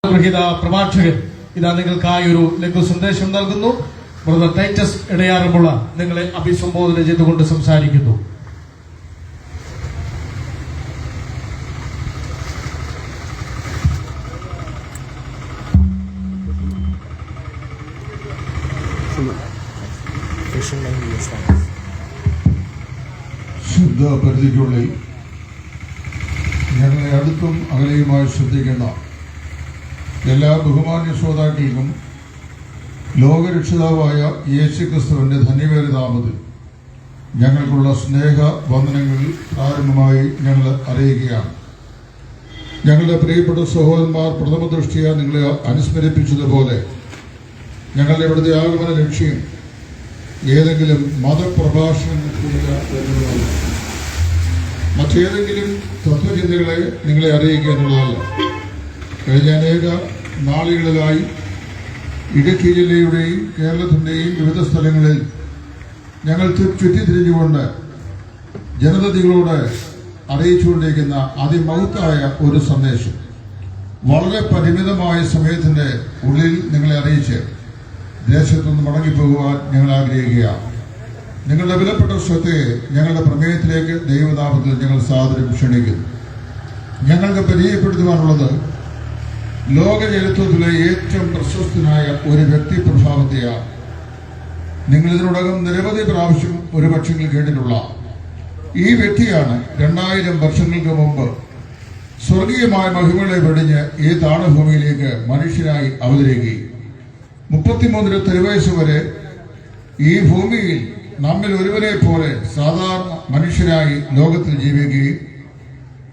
പ്രഭാഷകൻ ഇതാ നിങ്ങൾക്കായി ഒരു ലഘു സന്ദേശം നൽകുന്നു. ബ്രദർ ടൈറ്റസ് ഇടയാറുമുള്ള നിങ്ങളെ അഭിസംബോധന ചെയ്തുകൊണ്ട് സംസാരിക്കുന്നു. ശുദ്ധ പരിധിക്കുള്ളിൽ ഞങ്ങളെ അടുത്തും അകലെയുമായി ശ്രദ്ധിക്കുന്ന എല്ലാ ബഹുമാന്യ ശ്രോതാക്കൾക്കും ലോകരക്ഷിതാവായ യേശുക്രിസ്തുവിന്റെ ധന്യവേറിയ നാമത്തിൽ ഞങ്ങൾക്കുള്ള സ്നേഹ വന്ദനങ്ങൾ പ്രാരംഭമായി ഞങ്ങൾ അറിയിക്കുകയാണ്. ഞങ്ങളുടെ പ്രിയപ്പെട്ട സഹോദരന്മാർ പ്രഥമ ദൃഷ്ടിയ നിങ്ങളെ അനുസ്മരിപ്പിച്ചതുപോലെ ഞങ്ങളുടെ ഇവിടുത്തെ ആഗമന ലക്ഷ്യം ഏതെങ്കിലും മതപ്രഭാഷണങ്ങൾക്കില്ല എന്നുള്ളതല്ല, മറ്റേതെങ്കിലും തത്വചിന്തകളെ നിങ്ങളെ അറിയിക്കുക എന്നുള്ളതല്ല. കഴിഞ്ഞ അനേക നാളുകളിലായി ഇടുക്കി ജില്ലയുടെയും കേരളത്തിൻ്റെയും വിവിധ സ്ഥലങ്ങളിൽ ഞങ്ങൾ ചുറ്റിത്തിരിഞ്ഞുകൊണ്ട് ജനതകളോട് അറിയിച്ചുകൊണ്ടിരിക്കുന്ന അതിമഹത്തായ ഒരു സന്ദേശം വളരെ പരിമിതമായ സമയത്തിൻ്റെ ഉള്ളിൽ നിങ്ങളെ അറിയിച്ച് ദേശത്തുനിന്ന് മടങ്ങിപ്പോകുവാൻ ഞങ്ങൾ ആഗ്രഹിക്കുകയാണ്. നിങ്ങളുടെ വിലപ്പെട്ട ശ്രദ്ധയെ ഞങ്ങളുടെ പ്രമേയത്തിലേക്ക് ദൈവനാമത്തിൽ ഞങ്ങൾ സാദരം ക്ഷണിക്കുന്നു. ഞങ്ങൾക്ക് പരിചയപ്പെടുത്തുവാനുള്ളത് ലോക ചരിത്രത്തിലെ ഏറ്റവും പ്രശസ്തനായ ഒരു വ്യക്തി പ്രഭാവത്തെയാണ്. നിങ്ങൾ ഇതിനോടകം നിരവധി പ്രാവശ്യം ഒരു പക്ഷെങ്കിൽ കേട്ടിട്ടുള്ള ഈ വ്യക്തിയാണ് 2000 വർഷങ്ങൾക്ക് മുമ്പ് സ്വർഗീയമായ മഹിമകളെ വെടിഞ്ഞ് ഈ താണഭൂമിയിലേക്ക് മനുഷ്യനായി അവതരിക്കുകയും 33 തിരുവയസ്സ് വരെ ഈ ഭൂമിയിൽ നമ്മിൽ ഒരുവരെ പോലെ സാധാരണ മനുഷ്യനായി ലോകത്തിൽ ജീവിക്കുകയും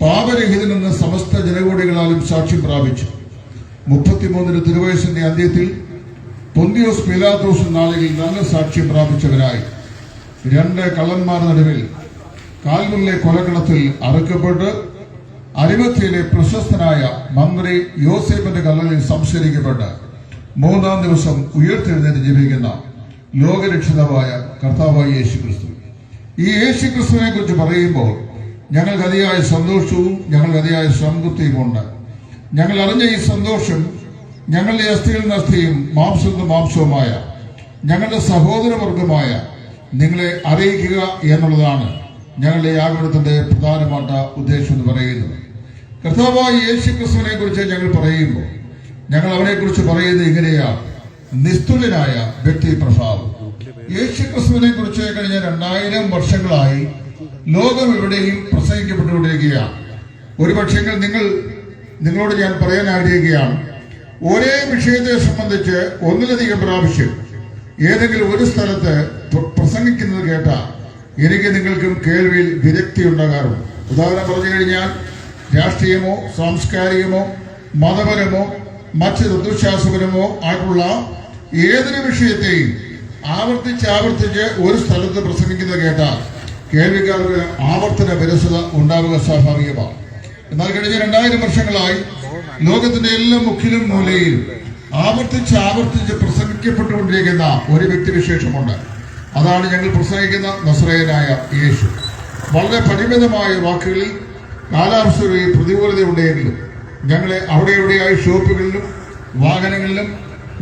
പാപരഹിതനെന്ന് സമസ്ത ജനകോടികളാലും സാക്ഷ്യം പ്രാപിച്ചു. 33 തിരുവയസ്സിന്റെ അന്ത്യത്തിൽ പൊന്തിയോസ് പീലാത്തോസ് നാളുകളിൽ നല്ല സാക്ഷ്യം പ്രാപിച്ചവരായി 2 കള്ളന്മാർ നടുവിൽ കാൽമുറിലെ കൊലക്കടത്തിൽ അറുക്കപ്പെട്ട് അരിമത്യയിലെ പ്രശസ്തനായ മന്ത്രി യോസേഫിന്റെ കല്ലലിൽ സംസ്കരിക്കപ്പെട്ട് 3-ാം ദിവസം ഉയർത്തെഴുന്നേറ്റ് ജീവിക്കുന്ന ലോകരക്ഷിതാവായ കർത്താവായ യേശുക്രിസ്തു. ഈ യേശുക്രിസ്തുവിനെ കുറിച്ച് പറയുമ്പോൾ ഞങ്ങൾക്ക് അതിയായ സന്തോഷവും ഞങ്ങൾക്ക് അതിയായ സംതൃപ്തിയുമുണ്ട്. ഞങ്ങൾ അറിഞ്ഞ ഈ സന്തോഷം ഞങ്ങളുടെ അസ്ഥികളിൽ നിന്ന് അസ്ഥിയും മാംസത്തിൽ മാംസവുമായ ഞങ്ങളുടെ സഹോദരവർഗമായ നിങ്ങളെ അറിയിക്കുക എന്നുള്ളതാണ് ഞങ്ങളുടെ ആഗമനത്തിന്റെ പ്രധാനപ്പെട്ട ഉദ്ദേശം എന്ന് പറയുന്നത്. കർത്താവായ യേശുക്രിസ്തുവിനെ കുറിച്ച് ഞങ്ങൾ പറയുമ്പോൾ ഞങ്ങൾ അവനെക്കുറിച്ച് പറയുന്നത് ഇങ്ങനെയാണ്: നിസ്തുലനായ വ്യക്തി പ്രഭാവം. യേശുക്രിസ്തുവിനെ കുറിച്ച് കഴിഞ്ഞ 2000 വർഷങ്ങളായി ലോകം എവിടെയും പ്രസംഗിക്കപ്പെട്ടുകൊണ്ടിരിക്കുകയാണ്. ഒരു പക്ഷേ നിങ്ങളോട് ഞാൻ പറയാൻ ആഗ്രഹിക്കുകയാണ്, ഒരേ വിഷയത്തെ സംബന്ധിച്ച് ഒന്നിലധികം പ്രാവശ്യം ഏതെങ്കിലും ഒരു സ്ഥലത്ത് പ്രസംഗിക്കുന്നത് കേട്ടാൽ എനിക്ക് നിങ്ങൾക്കും കേൾവിയിൽ വിരക്തി ഉണ്ടാകാറുണ്ട്. ഉദാഹരണം പറഞ്ഞു കഴിഞ്ഞാൽ രാഷ്ട്രീയമോ സാംസ്കാരികമോ മതപരമോ മറ്റ് തത്വശാസ്ത്രപരമോ ആയിട്ടുള്ള ഏതൊരു വിഷയത്തെയും ആവർത്തിച്ച് ഒരു സ്ഥലത്ത് പ്രസംഗിക്കുന്നത് കേട്ടാൽ കേൾവിക്കാർക്ക് ആവർത്തന വിരസത ഉണ്ടാവുക സ്വാഭാവികമാണ്. എന്നാൽ കഴിഞ്ഞ 2000 വർഷങ്ങളായി ലോകത്തിന്റെ എല്ലാ മുക്കിലും മൂലയിലും ആവർത്തിച്ച് പ്രസംഗിക്കപ്പെട്ടുകൊണ്ടിരിക്കുന്ന ഒരു വ്യക്തിവിശേഷമുണ്ട്. അതാണ് ഞങ്ങൾ പ്രസംഗിക്കുന്ന നസ്രയനായ യേശു. വളരെ പരിമിതമായ വാക്കുകളിൽ കാലാവസ്ഥയിൽ പ്രതികൂലതയുണ്ടെങ്കിലും ഞങ്ങളെ അവിടെ എവിടെയായി ഷോപ്പുകളിലും വാഹനങ്ങളിലും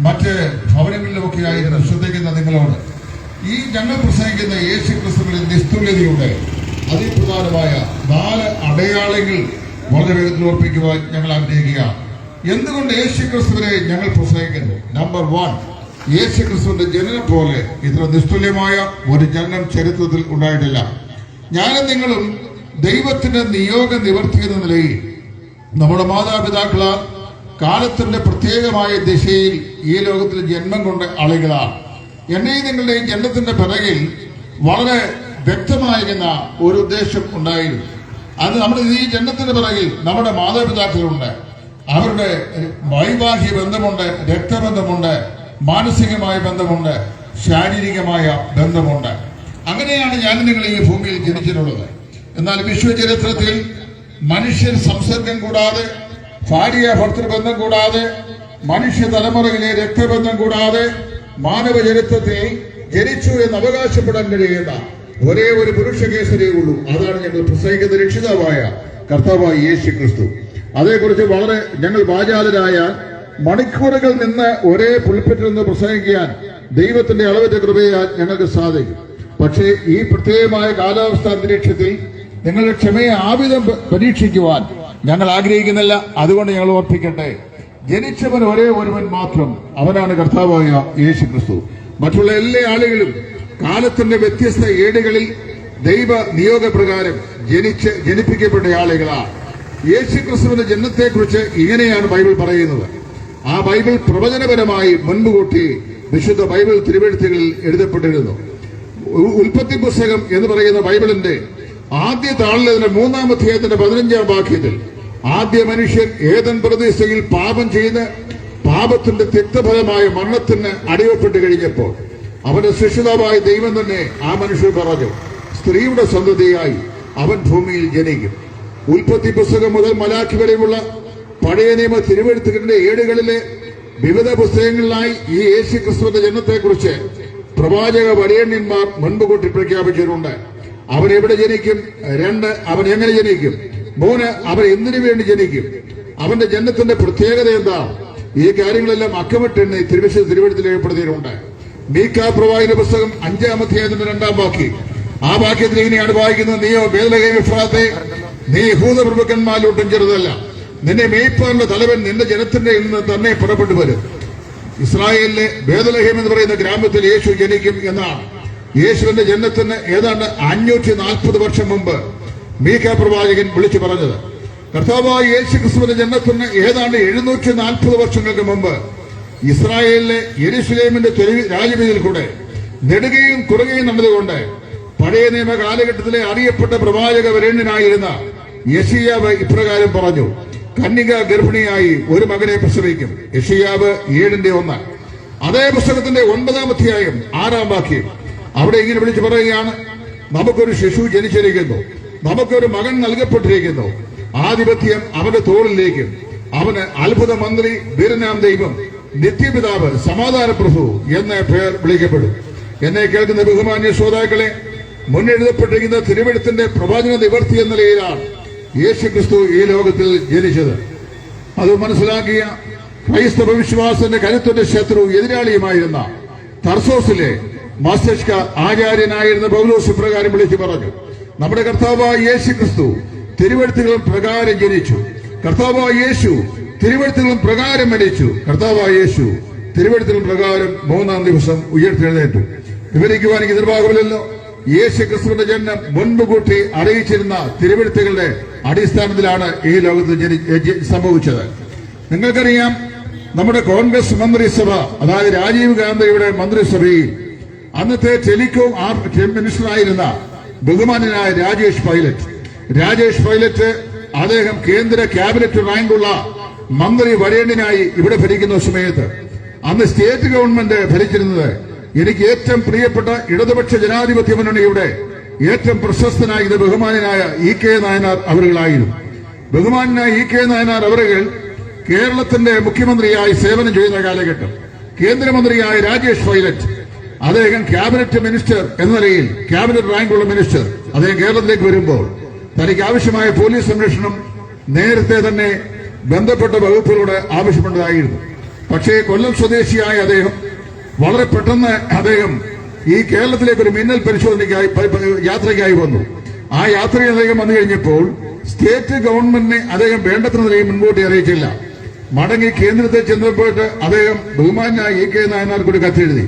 മറ്റ് ഭവനങ്ങളിലുമൊക്കെയായി ശ്രദ്ധിക്കുന്ന നിങ്ങളോട് ഈ ഞങ്ങൾ പ്രസംഗിക്കുന്ന യേശു ക്രിസ്തുവിന്റെ നിസ്തുല്യതയുടെ അതിപ്രധാനമായ 4 അടയാളങ്ങൾ വളരെ വേഗത്തിൽ ഓർപ്പിക്കുവാൻ ഞങ്ങൾ ആഗ്രഹിക്കുകയാണ്. എന്തുകൊണ്ട് യേശു ക്രിസ്തുവിനെ ഞങ്ങൾ പ്രസംഗിക്കുന്നു? നമ്പർ 1, യേശു ക്രിസ്തുവിന്റെ ജനനം പോലെ ഇത്ര നിസ്തുല്യമായ ഒരു ജനനം ചരിത്രത്തിൽ ഉണ്ടായിട്ടില്ല. ഞാനും നിങ്ങളും ദൈവത്തിന്റെ നിയോഗ നിവർത്തി എന്ന നിലയിൽ നമ്മുടെ മാതാപിതാക്കളാൽ കാലത്തിന്റെ പ്രത്യേകമായ ദിശയിൽ ഈ ലോകത്തിൽ ജന്മം കൊണ്ട ആളുകളാണ്. എന്റെയും നിങ്ങളുടെയും ജന്മത്തിന്റെ പിറകിൽ വളരെ വ്യക്തമായിരുന്ന ഒരു ഉദ്ദേശം ഉണ്ടായിരുന്നു. അത് നമ്മുടെ ഈ ജന്മത്തിന്റെ പിറകിൽ നമ്മുടെ മാതാപിതാക്കളുണ്ട്. അവരുടെ വൈവാഹിക ബന്ധമുണ്ട്, രക്തബന്ധമുണ്ട്, മാനസികമായ ബന്ധമുണ്ട്, ശാരീരികമായ ബന്ധമുണ്ട്. അങ്ങനെയാണ് ഞാൻ നിങ്ങൾ ഈ ഭൂമിയിൽ ജനിച്ചിട്ടുള്ളത്. എന്നാൽ വിശ്വചരിത്രത്തിൽ മനുഷ്യർ സംസർഗം കൂടാതെ, ഭാര്യ ഭർത്തൃബന്ധം കൂടാതെ, മനുഷ്യ തലമുറയിലെ രക്തബന്ധം കൂടാതെ മാനവ ചരിത്രത്തിൽ ജനിച്ചു എന്ന് അവകാശപ്പെടാൻ കഴിയുന്ന ഒരേ ഒരു പുരുഷ കേസരേ ഉള്ളൂ. അതാണ് ഞങ്ങൾ പ്രസംഗിക്കുന്ന രക്ഷിതാവായ കർത്താവായ യേശു ക്രിസ്തു. അതേക്കുറിച്ച് വളരെ ഞങ്ങൾ വാചാലരായ മണിക്കൂറുകൾ നിന്ന് ഒരേ പുൽപ്പറ്റിൽ നിന്ന് പ്രസംഗിക്കാൻ ദൈവത്തിന്റെ അളവറ്റ കൃപയാൽ ഞങ്ങൾക്ക് സാധിക്കും. പക്ഷേ ഈ പ്രത്യേകമായ കാലാവസ്ഥാ അന്തരീക്ഷത്തിൽ നിങ്ങളുടെ ക്ഷമയെ ആവിധം പരീക്ഷിക്കുവാൻ ഞങ്ങൾ ആഗ്രഹിക്കുന്നില്ല. അതുകൊണ്ട് ഞങ്ങൾ ഓർപ്പിക്കട്ടെ, ജനിച്ചവൻ ഒരേ ഒരുവൻ മാത്രം, അവനാണ് കർത്താവായ യേശു ക്രിസ്തു. മറ്റുള്ള എല്ലാ ആളുകളും കാലത്തിന്റെ വ്യത്യസ്ത ഏടുകളിൽ ദൈവ നിയോഗപ്രകാരം ജനിപ്പിക്കപ്പെട്ട ആളുകളാണ്. യേശു ക്രിസ്തുവിന്റെ ജനനത്തെക്കുറിച്ച് ഇങ്ങനെയാണ് ബൈബിൾ പറയുന്നത്. ആ ബൈബിൾ പ്രവചനപരമായി മുൻകൂട്ടി വിശുദ്ധ ബൈബിൾ തിരുവെഴുത്തുകളിൽ എഴുതപ്പെട്ടിരുന്നു. ഉൽപ്പത്തി പുസ്തകം എന്ന് പറയുന്ന ബൈബിളിന്റെ ആദ്യ താളിലെ 3-ാം അധ്യായത്തിന്റെ 15-ാം വാക്യത്തിൽ ആദ്യ മനുഷ്യൻ ഏദൻ പ്രദേശയിൽ പാപം ചെയ്ത് പാപത്തിന്റെ തിക്തഫലമായ മരണത്തിന് അടിവപ്പെട്ട് കഴിഞ്ഞപ്പോൾ അവന്റെ സൃഷ്ടിതാവായ ദൈവം തന്നെ ആ മനുഷ്യൻ പറഞ്ഞു, സ്ത്രീയുടെ സന്തതിയായി അവൻ ഭൂമിയിൽ ജനിക്കും. ഉൽപ്പത്തി പുസ്തകം മുതൽ മലാഖി വരെയുള്ള പഴയ നിയമ തിരുവെഴുത്തുകളുടെ ഏടുകളിലെ വിവിധ പുസ്തകങ്ങളിലായി ഈ യേശു ക്രിസ്തുവിന്റെ ജനനത്തെക്കുറിച്ച് പ്രവാചക വരേണ്യന്മാർ മുൻപ് കൂട്ടി പ്രഖ്യാപിച്ചിട്ടുണ്ട്. അവൻ എവിടെ ജനിക്കും? 2, അവൻ എങ്ങനെ ജനിക്കും? 3, അവൻ എന്തിനു വേണ്ടി ജനിക്കും? അവന്റെ ജനനത്തിന്റെ പ്രത്യേകത എന്താ? ഈ കാര്യങ്ങളെല്ലാം അക്കമിട്ടെണ്ണി തിരുവെഴുത്തിൽ രേഖപ്പെടുത്തിയിട്ടുണ്ട്. മീഖാ പ്രവാചകന്റെ പുസ്തകം 5-ാം അധ്യായത്തിന്റെ 2-ാം വാക്യം. ആ വാക്യത്തിൽ ഇങ്ങനെയാണ് വായിക്കുന്നത്, നീയോ ബേത്ലഹേം എഫ്രാത്തേ, നീ യഹൂദ പ്രഭുക്കന്മാരിലൊട്ടും ചെറുതല്ല, നിന്നെ മേയ്പ്പാനുള്ള തലവൻ നിന്റെ ജനത്തിന്റെ നിന്ന് തന്നെ പുറപ്പെട്ടു വരും. ഇസ്രായേലിലെ ബേത്ലഹേം എന്ന് പറയുന്ന ഗ്രാമത്തിൽ യേശു ജനിക്കും എന്നാണ്. യേശുവിന്റെ ജനനത്തിന് ഏതാണ്ട് 540 വർഷം മുമ്പ് മീഖാ പ്രവാചകൻ വിളിച്ചു പറഞ്ഞത്. കർത്താവായ യേശു ക്രിസ്തുവിന്റെ ജനനത്തിന് ഏതാണ്ട് 740 വർഷങ്ങൾക്ക് മുമ്പ് ഇസ്രായേലിലെ യെരുശലേമിന്റെ രാജവീതിയിൽ കൂടെ നെടുകയും കുറുകയും നടന്നുകൊണ്ട് പഴയ നിയമ കാലഘട്ടത്തിലെ അറിയപ്പെട്ട പ്രവാചക വരേണ്യനായിരുന്ന യെശയ്യാവ് ഇപ്രകാരം പറഞ്ഞു, കന്യക ഗർഭിണിയായി ഒരു മകനെ പ്രസവിക്കും. യെശയ്യാവ് 7:1. അതേ പുസ്തകത്തിന്റെ 9-ാം അധ്യായം 6-ാം വാക്യം അവിടെ ഇങ്ങനെ വിളിച്ചു പറയുകയാണ്, നമുക്കൊരു ശിശു ജനിച്ചിരിക്കുന്നു, നമുക്കൊരു മകൻ നൽകപ്പെട്ടിരിക്കുന്നു, ആധിപത്യം അവന്റെ തോളിലേക്കും, അവന് അത്ഭുത മന്ത്രി, വീരനാം ദൈവം, നിത്യപിതാവ്, സമാധാന പ്രഭു എന്ന പേർ വിളിക്കപ്പെടും. എന്നെ കേൾക്കുന്ന ബഹുമാന്യ ശ്രോതാക്കളെ, മുന്നെഴുതപ്പെട്ടിരിക്കുന്ന തിരുവെഴുത്തിന്റെ പ്രവാചക നിവർത്തി എന്ന നിലയിലാണ് യേശു ക്രിസ്തു ഈ ലോകത്തിൽ ജനിച്ചത്. അത് മനസ്സിലാക്കിയ ക്രൈസ്തവ വിശ്വാസത്തിന്റെ കരുത്തുറ്റ ശത്രു എതിരാളിയുമായിരുന്ന തർസോസിലെ മസ്തിഷ്ക ആചാര്യനായിരുന്ന പൗലോസ് പ്രകാരം വിളിച്ചു പറഞ്ഞു, നമ്മുടെ കർത്താവായ യേശു ക്രിസ്തു തിരുവെഴുത്തുകളും പ്രകാരം ജനിച്ചു, കർത്താവായ യേശു തിരുവെഴുത്തുകളും പ്രകാരം മരിച്ചു, കർത്താവായ യേശു തിരുവെഴുത്തുകളും പ്രകാരം 3-ാം ദിവസം ഉയർത്തെഴുന്നേറ്റു. വിവരിക്കുവാൻ എനിക്ക് നിർവാഹമില്ലല്ലോ. യേശു ക്രിസ്തുവിന്റെ ജനനം മുൻപ് കൂട്ടി അറിയിച്ചിരുന്ന തിരുവെഴുത്തുകളുടെ അടിസ്ഥാനത്തിലാണ് ഈ ലോകത്ത് സംഭവിച്ചത്. നിങ്ങൾക്കറിയാം, നമ്മുടെ കോൺഗ്രസ് മന്ത്രിസഭ, അതായത് രാജീവ് ഗാന്ധിയുടെ മന്ത്രിസഭയിൽ അന്നത്തെ ടെലികോം മിനിസ്റ്ററായിരുന്ന ബഹുമാനനായ രാജേഷ് പൈലറ്റ് അദ്ദേഹം കേന്ദ്ര ക്യാബിനറ്റ് റാങ്കുള്ള മന്ത്രി വരേണ്യനായി ഇവിടെ ഭരിക്കുന്ന സമയത്ത് അന്ന് സ്റ്റേറ്റ് ഗവൺമെന്റ് ഭരിച്ചിരുന്നത് എനിക്ക് ഏറ്റവും പ്രിയപ്പെട്ട ഇടതുപക്ഷ ജനാധിപത്യ മുന്നണിയുടെ ഏറ്റവും പ്രശസ്തനായ ബഹുമാനനായ ഇ.കെ. നായനാർ അവരുകളായിരുന്നു. ബഹുമാനായ ഇ.കെ. നായനാർ അവരുകൾ കേരളത്തിന്റെ മുഖ്യമന്ത്രിയായി സേവനം ചെയ്യുന്ന കാലഘട്ടം കേന്ദ്രമന്ത്രിയായ രാജേഷ് പൈലറ്റ് അദ്ദേഹം ക്യാബിനറ്റ് മിനിസ്റ്റർ എന്ന നിലയിൽ ക്യാബിനറ്റ് റാങ്കുള്ള മിനിസ്റ്റർ അദ്ദേഹം കേരളത്തിലേക്ക് വരുമ്പോൾ തനിക്ക് ആവശ്യമായ പോലീസ് സംരക്ഷണം നേരത്തെ തന്നെ ബന്ധപ്പെട്ട വകുപ്പുകളോട് ആവശ്യപ്പെട്ടതായിരുന്നു. പക്ഷേ കൊല്ലം സ്വദേശിയായ അദ്ദേഹം വളരെ പെട്ടെന്ന് അദ്ദേഹം ഈ കേരളത്തിലേക്ക് ഒരു മിന്നൽ പരിശോധനയ്ക്കായി യാത്രയ്ക്കായി വന്നു. ആ യാത്രയിൽ അദ്ദേഹം വന്നു കഴിഞ്ഞപ്പോൾ സ്റ്റേറ്റ് ഗവൺമെന്റിനെ അദ്ദേഹം വേണ്ടത്ര നിലയിൽ മുൻകൂട്ടി അറിയിച്ചില്ല. മടങ്ങി കേന്ദ്രത്തിൽ ചെന്നപ്പോയിട്ട് അദ്ദേഹം ബഹുമാനായ ഇ.കെ. നായനാർക്ക് ഒരു കത്തെഴുതി.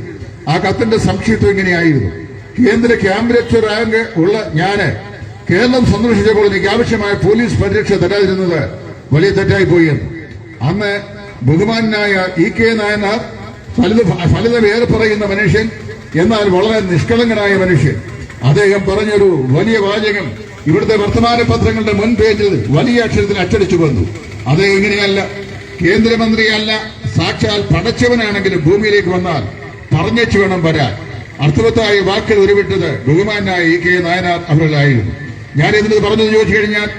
ആ കത്തിന്റെ സംക്ഷിപ്തം ഇങ്ങനെയായിരുന്നു, കേന്ദ്ര ക്യാബിനറ്റ് റാങ്ക് ഉള്ള ഞാന് കേരളം സന്ദർശിച്ചപ്പോൾ എനിക്ക് ആവശ്യമായ പോലീസ് പരിരക്ഷ തരാതിരുന്നത് വലിയ തെറ്റായി പോയി എന്ന്. അന്ന് ബഹുമാനായ ഇ.കെ. നായനാർ ഫലിതമേറെ പറയുന്ന മനുഷ്യൻ, എന്നാൽ വളരെ നിഷ്കളങ്കനായ മനുഷ്യൻ, അദ്ദേഹം പറഞ്ഞൊരു വലിയ വാചകം ഇവിടുത്തെ വർത്തമാന പത്രങ്ങളുടെ മുൻ പേജിൽ വലിയ അക്ഷരത്തിൽ അച്ചടിച്ചു വന്നു. അദ്ദേഹം ഇങ്ങനെയല്ല, കേന്ദ്രമന്ത്രിയല്ല, സാക്ഷാൽ പടച്ചവനാണെങ്കിലും ഭൂമിയിലേക്ക് വന്നാൽ പറഞ്ഞേച്ചു വേണം വരാൻ. അർത്ഥവത്തായ വാക്കുകൾ ഉരുവിട്ടത് ബഹുമാനായ ഇ.കെ. നായനാർ അവരിലായിരുന്നു. ഞാൻ ഇതിന് പറഞ്ഞത് ചോദിച്ചു കഴിഞ്ഞാൽ,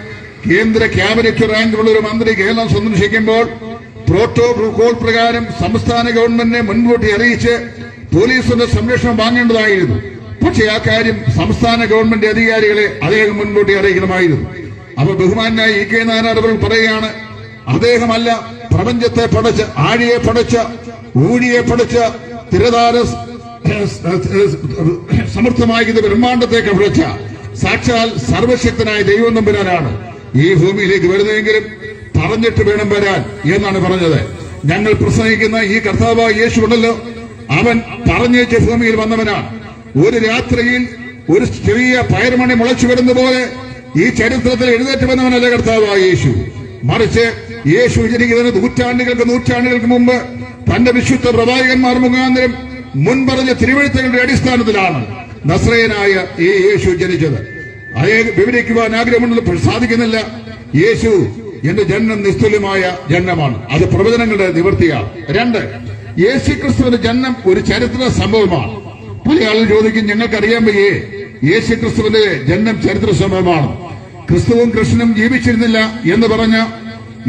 കേന്ദ്ര ക്യാബിനറ്റ് റാങ്കിലുള്ള ഒരു മന്ത്രി കേരളം സന്ദർശിക്കുമ്പോൾ പ്രോട്ടോകോൾ പ്രകാരം സംസ്ഥാന ഗവൺമെന്റിനെ മുൻകൂട്ടി അറിയിച്ച് പോലീസിന്റെ സംരക്ഷണം വാങ്ങേണ്ടതായിരുന്നു. പക്ഷേ ആ കാര്യം സംസ്ഥാന ഗവൺമെന്റ് അധികാരികളെ അദ്ദേഹം മുൻകൂട്ടി അറിയിക്കണമായിരുന്നു. അപ്പൊ ബഹുമാനായ ഇ.കെ. നായനാർ അവർ പറയുകയാണ്, അദ്ദേഹമല്ല പ്രപഞ്ചത്തെ പടച്ച്, ആഴിയെ പടച്ച്, ഊഴിയെ പടച്ച്, തിരതാര സമർത്ഥമായത് ബ്രഹ്മാണ്ടത്തേക്ക് വിളിച്ച സാക്ഷാൽ സർവശക്തനായ ദൈവം തമ്പുരാനാണ് ഈ ഭൂമിയിലേക്ക് വരുന്നതെങ്കിലും പറഞ്ഞിട്ട് വേണം വരാൻ എന്നാണ് പറഞ്ഞത്. ഞങ്ങൾ പ്രസംഗിക്കുന്ന ഈ കർത്താവായ യേശു ഉണ്ടല്ലോ, അവൻ പറഞ്ഞേച്ച് ഭൂമിയിൽ വന്നവനാണ്. ഒരു രാത്രിയിൽ ഒരു ചെറിയ പയർമണി മുളച്ചു വരുന്ന പോലെ ഈ ചരിത്രത്തിൽ എഴുന്നേറ്റ് വന്നവനല്ല കർത്താവായ യേശു. മറിച്ച് യേശു ജനിക്കുന്നത് നൂറ്റാണ്ടുകൾക്ക് മുമ്പ് തന്റെ വിശുദ്ധ പ്രവാചകന്മാർ മുഖാന്തരം മുൻപറഞ്ഞ തിരുവെഴുത്തുകളുടെ അടിസ്ഥാനത്തിലാണ് നസ്രയനായ ഈ യേശു ജനിച്ചത്. അതേ വിവരിക്കുവാൻ ആഗ്രഹമുണ്ടെങ്കിൽ സാധിക്കുന്നില്ല. യേശു എന്റെ ജന്മം നിസ്തുല്യമായ ജന്മമാണ്. അത് പ്രവചനങ്ങളുടെ നിവൃത്തിയാണ്. 2, യേശുക്രിസ്തുവിന്റെ ജന്മം ഒരു ചരിത്ര സംഭവമാണ്. പല ആളുകൾ ചോദിക്കും, ഞങ്ങൾക്കറിയാൻ വയ്യേ യേശുക്രിസ്തുവിന്റെ ജന്മം ചരിത്ര സംഭവമാണ്. ക്രിസ്തുവും കൃഷ്ണനും ജീവിച്ചിരുന്നില്ല എന്ന് പറഞ്ഞ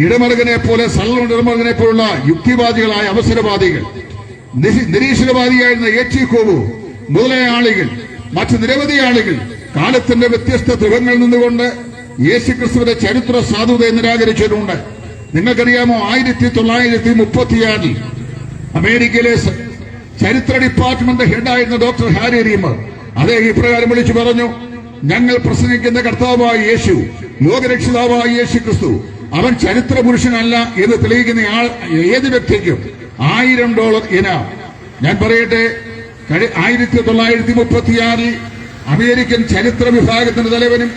ഇടമറുകനെ പോലെ, സള്ളോൺ ഇടമറുകനെ പോലുള്ള യുക്തിവാദികളായ അവസരവാദികൾ, നിരീശ്വരവാദിയായിരുന്ന യേച്ചീക്കോവു മുതലായ ആളുകൾ, മറ്റു നിരവധി ആളുകൾ കാലത്തിന്റെ വ്യത്യസ്ത ധ്രുവങ്ങളിൽ നിന്നുകൊണ്ട് യേശുക്രിസ്തുവിന്റെ ചരിത്ര സാധുതയെ നിരാകരിച്ചിട്ടുണ്ട്. നിങ്ങൾക്കറിയാമോ, 1936 അമേരിക്കയിലെ ചരിത്ര ഡിപ്പാർട്ട്മെന്റ് ഹെഡായിരുന്ന ഡോക്ടർ ഹാരി റീമർ അദ്ദേഹം ഇപ്രകാരം വിളിച്ചു പറഞ്ഞു, ഞങ്ങൾ പ്രസംഗിക്കുന്ന കർത്താവായ യേശു, ലോകരക്ഷിതാവായ യേശു ക്രിസ്തു, അവൻ ചരിത്ര പുരുഷനല്ല എന്ന് തെളിയിക്കുന്ന ഏത് വ്യക്തിക്കും $1000 ഇനാം. ഞാൻ പറയട്ടെ, 1936 അമേരിക്കൻ ചരിത്ര വിഭാഗത്തിന്റെ തലവനും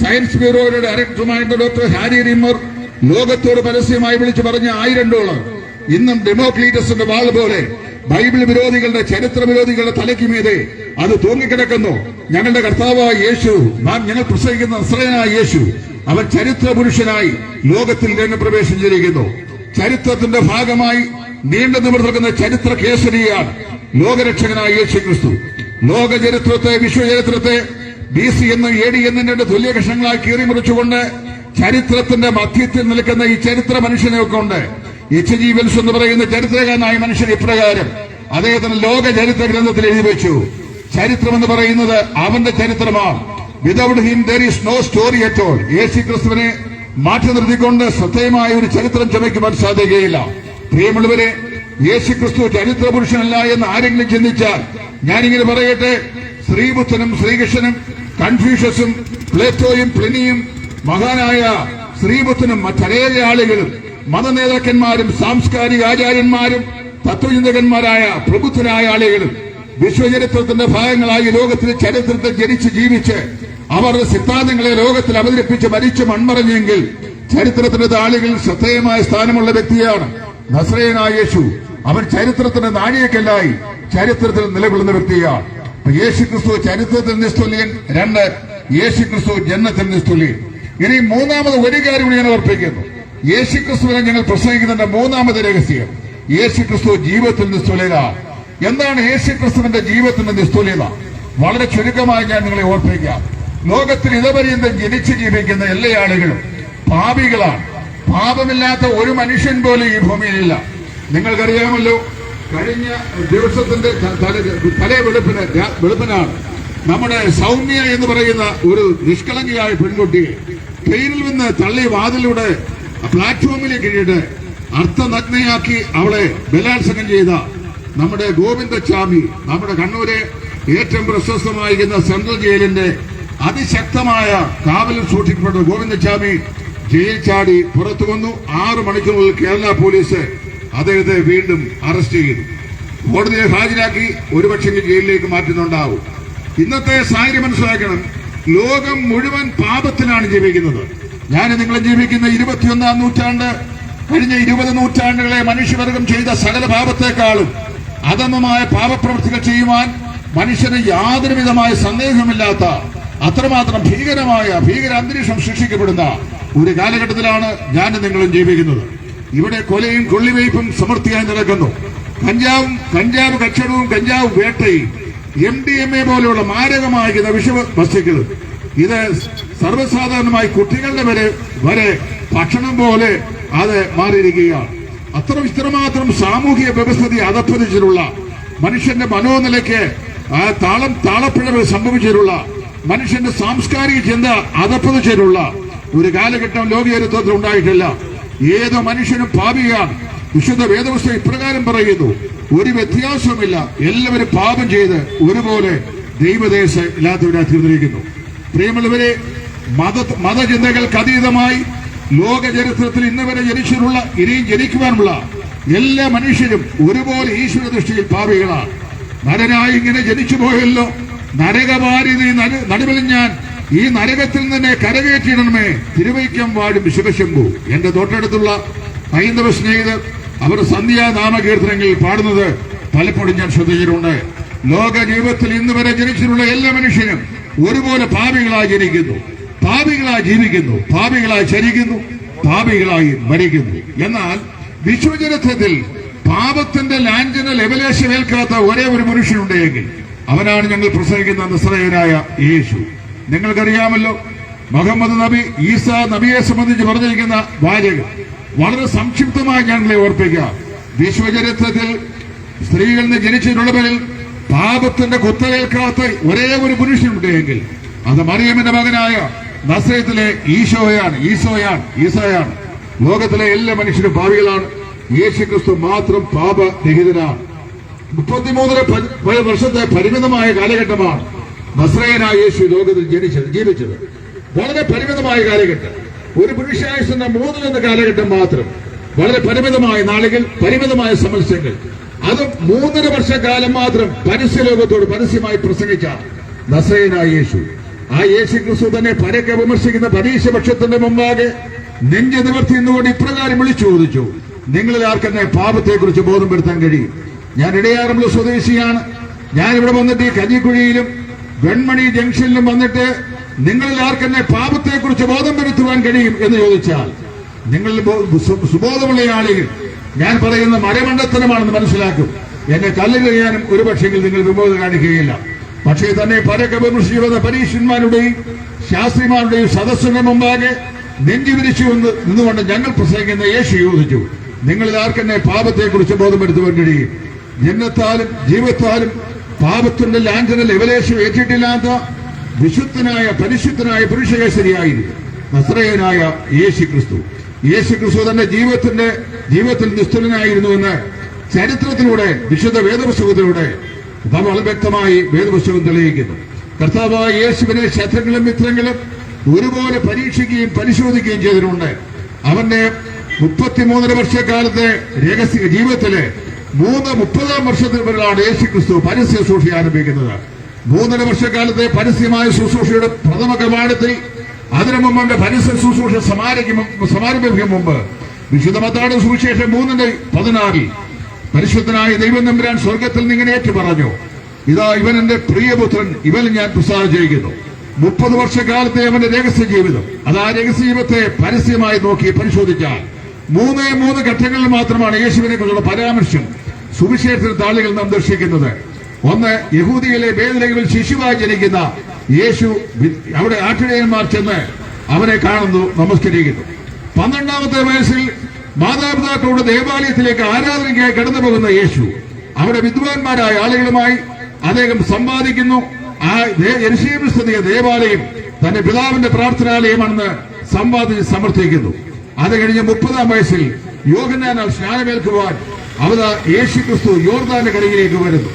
സയൻസ് ബ്യൂറോയുടെ ഡയറക്ടറുമായിരുന്ന ഡോക്ടർ ഹാരി റിമ്മർ ലോകത്തോട് പരസ്യമായി വിളിച്ചു പറഞ്ഞ $1000 ഇന്നും ഡെമോക്ലീറ്റസിന്റെ വാൾ പോലെ ബൈബിൾ വിരോധികളുടെ, ചരിത്ര വിരോധികളുടെ തലയ്ക്ക് മീതെ അത് തൂങ്ങിക്കിടക്കുന്നു. ഞങ്ങളുടെ കർത്താവായ യേശു, ഞങ്ങൾ പ്രസംഗിക്കുന്ന നസ്രയനായ യേശു, അവൻ ചരിത്ര പുരുഷനായി ലോകത്തിൽ രംഗപ്രവേശം ചെയ്തിരിക്കുന്നു. ചരിത്രത്തിന്റെ ഭാഗമായി നീണ്ടു നിവർത്തുന്ന ചരിത്ര കേസരിയാണ് ലോകരക്ഷകനായ യേശു ക്രിസ്തു. ലോക ചരിത്രത്തെ, വിശ്വചരിത്രത്തെ BC എന്നും AD എന്നും 2 തുല്യ കഷങ്ങളായി കീറിമുറിച്ചുകൊണ്ട് ചരിത്രത്തിന്റെ മധ്യത്തിൽ നിൽക്കുന്ന ഈ ചരിത്ര മനുഷ്യനെയൊക്കെ ഉണ്ട്. H.G. വെൽസ് എന്ന് പറയുന്ന ചരിത്രകാരനായ മനുഷ്യൻ ഇപ്രകാരം അദ്ദേഹത്തിന് ലോക ചരിത്ര ഗ്രന്ഥത്തിൽ എഴുതി വെച്ചു, ചരിത്രം എന്ന് പറയുന്നത് അവന്റെ ചരിത്രമാണ്. Without him there is no story at all. യേശു ക്രിസ്തുവിനെ മാറ്റി നിർത്തിക്കൊണ്ട് സത്യമായ ഒരു ചരിത്രം ചമയ്ക്കുവാൻ സാധിക്കുകയില്ല. പ്രിയമുള്ളവരെ, യേശു ക്രിസ്തു ചരിത്ര പുരുഷനല്ല എന്ന് ആരെങ്കിലും ചിന്തിച്ചാൽ ഞാനിങ്ങനെ പറയട്ടെ, ശ്രീബുദ്ധനും ശ്രീകൃഷ്ണനും കൺഫ്യൂഷ്യസും പ്ലേറ്റോയും പ്ലിനിയും മഹാനായ ശ്രീബുദ്ധനും മറ്റനേക ആളുകളും മതനേതാക്കന്മാരും സാംസ്കാരിക ആചാര്യന്മാരും തത്വചിന്തകന്മാരായ പ്രബുദ്ധരായ ആളുകളും വിശ്വചരിത്രത്തിന്റെ ഭാഗങ്ങളായി ലോകത്തിലെ ചരിത്രത്തിൽ ജനിച്ച് ജീവിച്ച് അവരുടെ സിദ്ധാന്തങ്ങളെ ലോകത്തിൽ അവതരിപ്പിച്ച് മരിച്ചു മൺമറഞ്ഞെങ്കിൽ ചരിത്രത്തിന്റെ താളുകളിൽ ശ്രദ്ധേയമായ സ്ഥാനമുള്ള വ്യക്തിയാണ് നസ്രയനായ യേശു. അവൻ ചരിത്രത്തിന്റെ നാഴികക്കല്ലായി ചരിത്രത്തിൽ നിലകൊള്ളുന്ന വ്യക്തിയാണ്. യേശു ക്രിസ്തു ചരിത്രത്തിൽ നിസ്തുല്യൻ. 2, യേശു ക്രിസ്തു ജന്മത്തിൽ നിസ്തുല്യൻ. ഇനി മൂന്നാമത് ഒരു കാര്യം കൂടി ഞാൻ ഓർപ്പിക്കുന്നു. യേശു ക്രിസ്തുവിനെ ഞങ്ങൾ പ്രസംഗിക്കുന്നതിന്റെ മൂന്നാമത് രഹസ്യം, യേശു ക്രിസ്തു ജീവിതത്തിൽ നിസ്തുല്യത. എന്താണ് യേശു ക്രിസ്തുവിന്റെ ജീവിതത്തിന്റെ നിസ്തുല്യത? വളരെ ചുരുക്കമായി ഞാൻ നിങ്ങളെ ഓർപ്പിക്കാം. ലോകത്തിൽ ഇതപര്യന്തം ജനിച്ച് ജീവിക്കുന്ന എല്ലാ ആളുകളും പാപികളാണ്. പാപമില്ലാത്ത ഒരു മനുഷ്യൻ പോലും ഈ ഭൂമിയിലില്ല. നിങ്ങൾക്കറിയാമല്ലോ, കഴിഞ്ഞ ദിവസത്തിന്റെ തലേ വെളുപ്പിനാണ് നമ്മുടെ സൗമ്യ എന്ന് പറയുന്ന ഒരു നിഷ്കളങ്കയായ പെൺകുട്ടിയെ ട്രെയിനിൽ നിന്ന് തള്ളി വാതിലൂടെ പ്ലാറ്റ്ഫോമിലേക്ക് ഇട്ടിട്ട് അർത്ഥനഗ്നയാക്കി അവളെ ബലാത്സംഗം ചെയ്ത നമ്മുടെ ഗോവിന്ദച്ചാമി, നമ്മുടെ കണ്ണൂരെ ഏറ്റവും പ്രശസ്തമായിരിക്കുന്ന സെൻട്രൽ ജയിലിന്റെ അതിശക്തമായ കാവലിൽ സൂക്ഷിക്കപ്പെട്ട ഗോവിന്ദച്ചാമി ജയിൽ ചാടി പുറത്തു വന്നു. 6 മണിക്കൂറിൽ കേരള പോലീസ് അദ്ദേഹത്തെ വീണ്ടും അറസ്റ്റ് ചെയ്തു. കോടതിയെ ഹാജരാക്കി ഒരുപക്ഷെ ജയിലിലേക്ക് മാറ്റുന്നുണ്ടാവും. ഇന്നത്തെ സാഹചര്യം മനസ്സിലാക്കണം. ലോകം മുഴുവൻ പാപത്തിലാണ് ജീവിക്കുന്നത്. ഞാൻ നിങ്ങളെ ജീവിക്കുന്ന 21-ാം നൂറ്റാണ്ട്, കഴിഞ്ഞ 20 നൂറ്റാണ്ടുകളെ മനുഷ്യവർഗം ചെയ്ത സകല പാപത്തെക്കാളും അധമമായ പാപപ്രവൃത്തികൾ ചെയ്യുവാൻ മനുഷ്യന് യാതൊരു വിധമായ സന്ദേഹമില്ലാത്ത അത്രമാത്രം ഭീകര അന്തരീക്ഷം സൃഷ്ടിക്കപ്പെടുന്ന ഒരു കാലഘട്ടത്തിലാണ് ഞാൻ നിങ്ങളും ജീവിക്കുന്നത്. ഇവിടെ കൊലയും കൊള്ളിവയ്പും സമൃദ്ധിയായി നടക്കുന്നു. കഞ്ചാവ് കച്ചവടവും കഞ്ചാവ് വേട്ടയും MDMA പോലെയുള്ള മാരകമായിരിക്കുന്ന വിഷവസ്തുക്കളും ഇത് സർവ്വസാധാരണമായി കുട്ടികളുടെ വരെ ഭക്ഷണം പോലെ അത് മാറിയിരിക്കുകയാണ്. ഇത്രമാത്രം സാമൂഹിക വ്യവസ്ഥിതി അധപ്പതിച്ചിട്ടുള്ള, മനുഷ്യന്റെ മനോനിലയ്ക്ക് താളപ്പിഴവ് സംഭവിച്ചിട്ടുള്ള, മനുഷ്യന്റെ സാംസ്കാരിക ചിന്ത അധപ്പതിച്ചിട്ടുള്ള ഒരു കാലഘട്ടം ലോക ചരിത്രത്തിൽ ഉണ്ടായിട്ടില്ല. ഏതോ മനുഷ്യനും പാപിയാണ്. വിശുദ്ധ വേദപുസ്തകം ഇപ്രകാരം പറയുന്നു, ഒരു വ്യത്യാസവുമില്ല, എല്ലാവരും പാപം ചെയ്ത് ഒരുപോലെ ദൈവദേശ ഇല്ലാത്തവരായി തീർന്നിരിക്കുന്നു. പ്രിയമുള്ളവരെ, മതചിന്തകൾക്ക് അതീതമായി ലോക ചരിത്രത്തിൽ ഇന്ന് വരെ ജനിച്ചിട്ടുള്ള ഇനിയും ജനിക്കുവാനുള്ള എല്ലാ മനുഷ്യരും ഒരുപോലെ ഈശ്വര ദൃഷ്ടിയിൽ പാപികളാണ്. നരനായി ഇങ്ങനെ ജനിച്ചു പോയല്ലോ, നരകവാരിധി നടുവിൽ ഞാൻ ഈ നരകത്തിൽ തന്നെ കരകയറ്റിയിടണമേ, തിരുവൈക്കം വാഴും ശിവശംഭു. എന്റെ തൊട്ടടുത്തുള്ള ഹൈന്ദവ സ്നേഹിതർ അവർ സന്ധ്യാനാമകീർത്തനങ്ങൾ പാടുന്നത് പലപ്പോഴും ഞാൻ ശ്രദ്ധിച്ചിട്ടുണ്ട്. ലോക ജീവിതത്തിൽ ഇന്ന് വരെ ജനിച്ചിട്ടുള്ള എല്ലാ മനുഷ്യരും ഒരുപോലെ പാപികളായി ജനിക്കുന്നു, പാപികളായി ജീവിക്കുന്നു, പാപികളായി ചരിക്കുന്നു, പാപികളായി മരിക്കുന്നു. എന്നാൽ വിശ്വചരിത്രത്തിൽ പാപത്തിന്റെ ലാഞ്ചന ലെവലേശമേൽക്കാത്ത ഒരേ ഒരു മനുഷ്യനുണ്ടെങ്കിൽ അവനാണ് ഞങ്ങൾ പ്രസംഗിക്കുന്ന നസ്രയനായ യേശു. നിങ്ങൾക്കറിയാമല്ലോ, മുഹമ്മദ് നബി ഈസാ നബിയെ സംബന്ധിച്ച് പറഞ്ഞിരിക്കുന്ന വാചകം വളരെ സംക്ഷിപ്തമായി ഞങ്ങളെ ഓർപ്പിക്കാം. വിശ്വചരിത്രത്തിൽ സ്ത്രീകളിൽ നിന്ന് ജനിച്ചിട്ടുള്ളവരിൽ പാപത്തിന്റെ കുത്തലേൽക്കാത്ത ഒരേ ഒരു പുരുഷനുണ്ടെങ്കിൽ അത് മറിയമിന്റെ മകനായ നസ്രയത്തിലെ ഈസോയാണ്. ലോകത്തിലെ എല്ലാ മനുഷ്യരും പാപികളാണ്. യേശുക്രിസ്തു മാത്രം പാപരഹിതനാണ്. 33 വർഷത്തെ പരിമിതമായ കാലഘട്ടമാണ് നസ്രയനായ യേശു ലോകത്തിൽ ജീവിച്ചത്. വളരെ പരിമിതമായ കാലഘട്ടം, ഒരു പുരുഷായുസിന്റെ 3 കാലഘട്ടം മാത്രം. വളരെ പരിമിതമായ നാളുകൾ, പരിമിതമായ സമസ്യകൾ, അതും 3.5 വർഷക്കാലം മാത്രം പരസ്യലോകത്തോട് പരസ്യമായി പ്രസംഗിച്ച നസ്രയനായ യേശു. ആ യേശു ക്രിസ്തു തന്നെ പരക്കെ വിമർശിക്കുന്ന പരീക്ഷപക്ഷത്തിന്റെ മുമ്പാകെ നെഞ്ചു നിവർത്തി നിന്നുകൊണ്ട് ഇപ്രകാരം വിളിച്ചു ചോദിച്ചു, നിങ്ങളിൽ ആർക്കെന്നെ പാപത്തെക്കുറിച്ച് ബോധപ്പെടുത്താൻ കഴിയും? ഞാൻ ഇടയാറുമുള്ള സ്വദേശിയാണ്. ഞാനിവിടെ വന്നിട്ട് ഈ കഞ്ഞിക്കുഴിയിലും വെൺമണി ജംഗ്ഷനിലും വന്നിട്ട് നിങ്ങളിൽ ആർക്കെന്നെ പാപത്തെക്കുറിച്ച് ബോധം വരുത്തുവാൻ കഴിയും എന്ന് ചോദിച്ചാൽ, നിങ്ങൾ സുബോധമുള്ള ആളുകൾ ഞാൻ പറയുന്ന മരമണ്ടത്തരമാണെന്ന് മനസ്സിലാക്കും. എന്നെ കല്ലുകയാനും ഒരു പക്ഷെങ്കിൽ നിങ്ങൾ വിമോചനം കാണിക്കുകയില്ല. പക്ഷേ തന്നെ പരക്കെ വിമർശിക്കുന്ന പരീക്ഷന്മാരുടെയും ശാസ്ത്രിമാരുടെയും സദസ്സിന്റെ മുമ്പാകെ നെഞ്ചു വിരിച്ചു നിന്നുകൊണ്ട് ഞങ്ങൾ പ്രസംഗിക്കുന്ന യേശു ചോദിച്ചു, നിങ്ങളിൽ ആർക്കെന്നെ പാപത്തെക്കുറിച്ച് ബോധം വരുത്തുവാൻ കഴിയും? ജന്മത്താലും ജീവിതത്താലും പാപത്തിന്റെ ലാഞ്ചന ലെവലേശം ഏറ്റിട്ടില്ലാത്ത വിശുദ്ധനായ പരിശുദ്ധനായ പുരുഷകേസരിയായിരുന്നു നസ്രയനായ യേശു ക്രിസ്തു. യേശു ക്രിസ്തു തന്റെ ജീവിതത്തിൽ നിസ്തുലനായിരുന്നുവെന്ന് ചരിത്രത്തിലൂടെ, വിശുദ്ധ വേദപുസ്തകത്തിലൂടെ വളരെ വ്യക്തമായി വേദപുസ്തകം തെളിയിക്കുന്നു. കർത്താവായ യേശുവിനെ ശത്രുക്കളും മിത്രങ്ങളും ഒരുപോലെ പരീക്ഷിക്കുകയും പരിശോധിക്കുകയും ചെയ്തിട്ടുണ്ട്. അവന്റെ 33 വർഷക്കാലത്തെ രഹസ്യ ജീവിതത്തിലെ 30-ാം വർഷത്തിലാണ് യേശു ക്രിസ്തു പരസ്യ ശുശ്രൂഷ ആരംഭിക്കുന്നത്. 3.5 വർഷക്കാലത്തെ പരസ്യമായ ശുശ്രൂഷയുടെ പ്രഥമ കവാടത്തിൽ അതിനു മുമ്പ് അവന്റെ പരസ്യ ശുശ്രൂഷ സമാരംഭിക്കും മുമ്പ് വിശുദ്ധ മത്തായിയുടെ സുവിശേഷം 3:16 പരിശുദ്ധനായ ദൈവം തമ്പുരാൻ സ്വർഗത്തിൽ നിന്ന് ഇങ്ങനെ ഏറ്റു പറഞ്ഞു, ഇതാ ഇവൻ എന്റെ പ്രിയപുത്രൻ, ഇവൻ ഞാൻ പ്രസാദം ചെയ്യുന്നു. 30 വർഷക്കാലത്തെ അവന്റെ രഹസ്യ ജീവിതം, അത് ആ രഹസ്യ ജീവിതത്തെ പരസ്യമായി നോക്കി പരിശോധിച്ചാൽ 3 ഘട്ടങ്ങളിൽ മാത്രമാണ് യേശുവിനെ കുറിച്ചുള്ള പരാമർശം സുവിശേഷത്തിൽ താളുകൾ നാം ദർശിക്കുന്നത്. ഒന്ന്, യഹൂദിയിലെ ബേത്ലഹേമിൽ ശിശുവായി ജനിക്കുന്ന യേശു. അവിടെ ആട്ടിടയന്മാർ ചെന്ന് അവനെ കാണുന്നു, നമസ്കരിക്കുന്നു. 12ാമത്തെ വയസ്സിൽ മാതാപിതാക്കളുടെ ദേവാലയത്തിലേക്ക് ആരാധനയ്ക്കായി കടന്നു പോകുന്ന യേശു അവിടെ വിദ്വാൻമാരായ ആളുകളുമായി അദ്ദേഹം സമ്പാദിക്കുന്നു. ആ യെരൂശലേമിൽ സ്ഥിതിയ ദേവാലയം തന്റെ പിതാവിന്റെ പ്രാർത്ഥനാലയമാണെന്ന് സമ്പാദിച്ച് സമർത്ഥിക്കുന്നു. അത് കഴിഞ്ഞ് 30ാം വയസ്സിൽ യോഹന്നാനാൽ സ്നാനമേൽക്കുവാൻ അവതാ യേശു ക്രിസ്തു യോർദാന്റെ കരയിലേക്ക് വരുന്നു.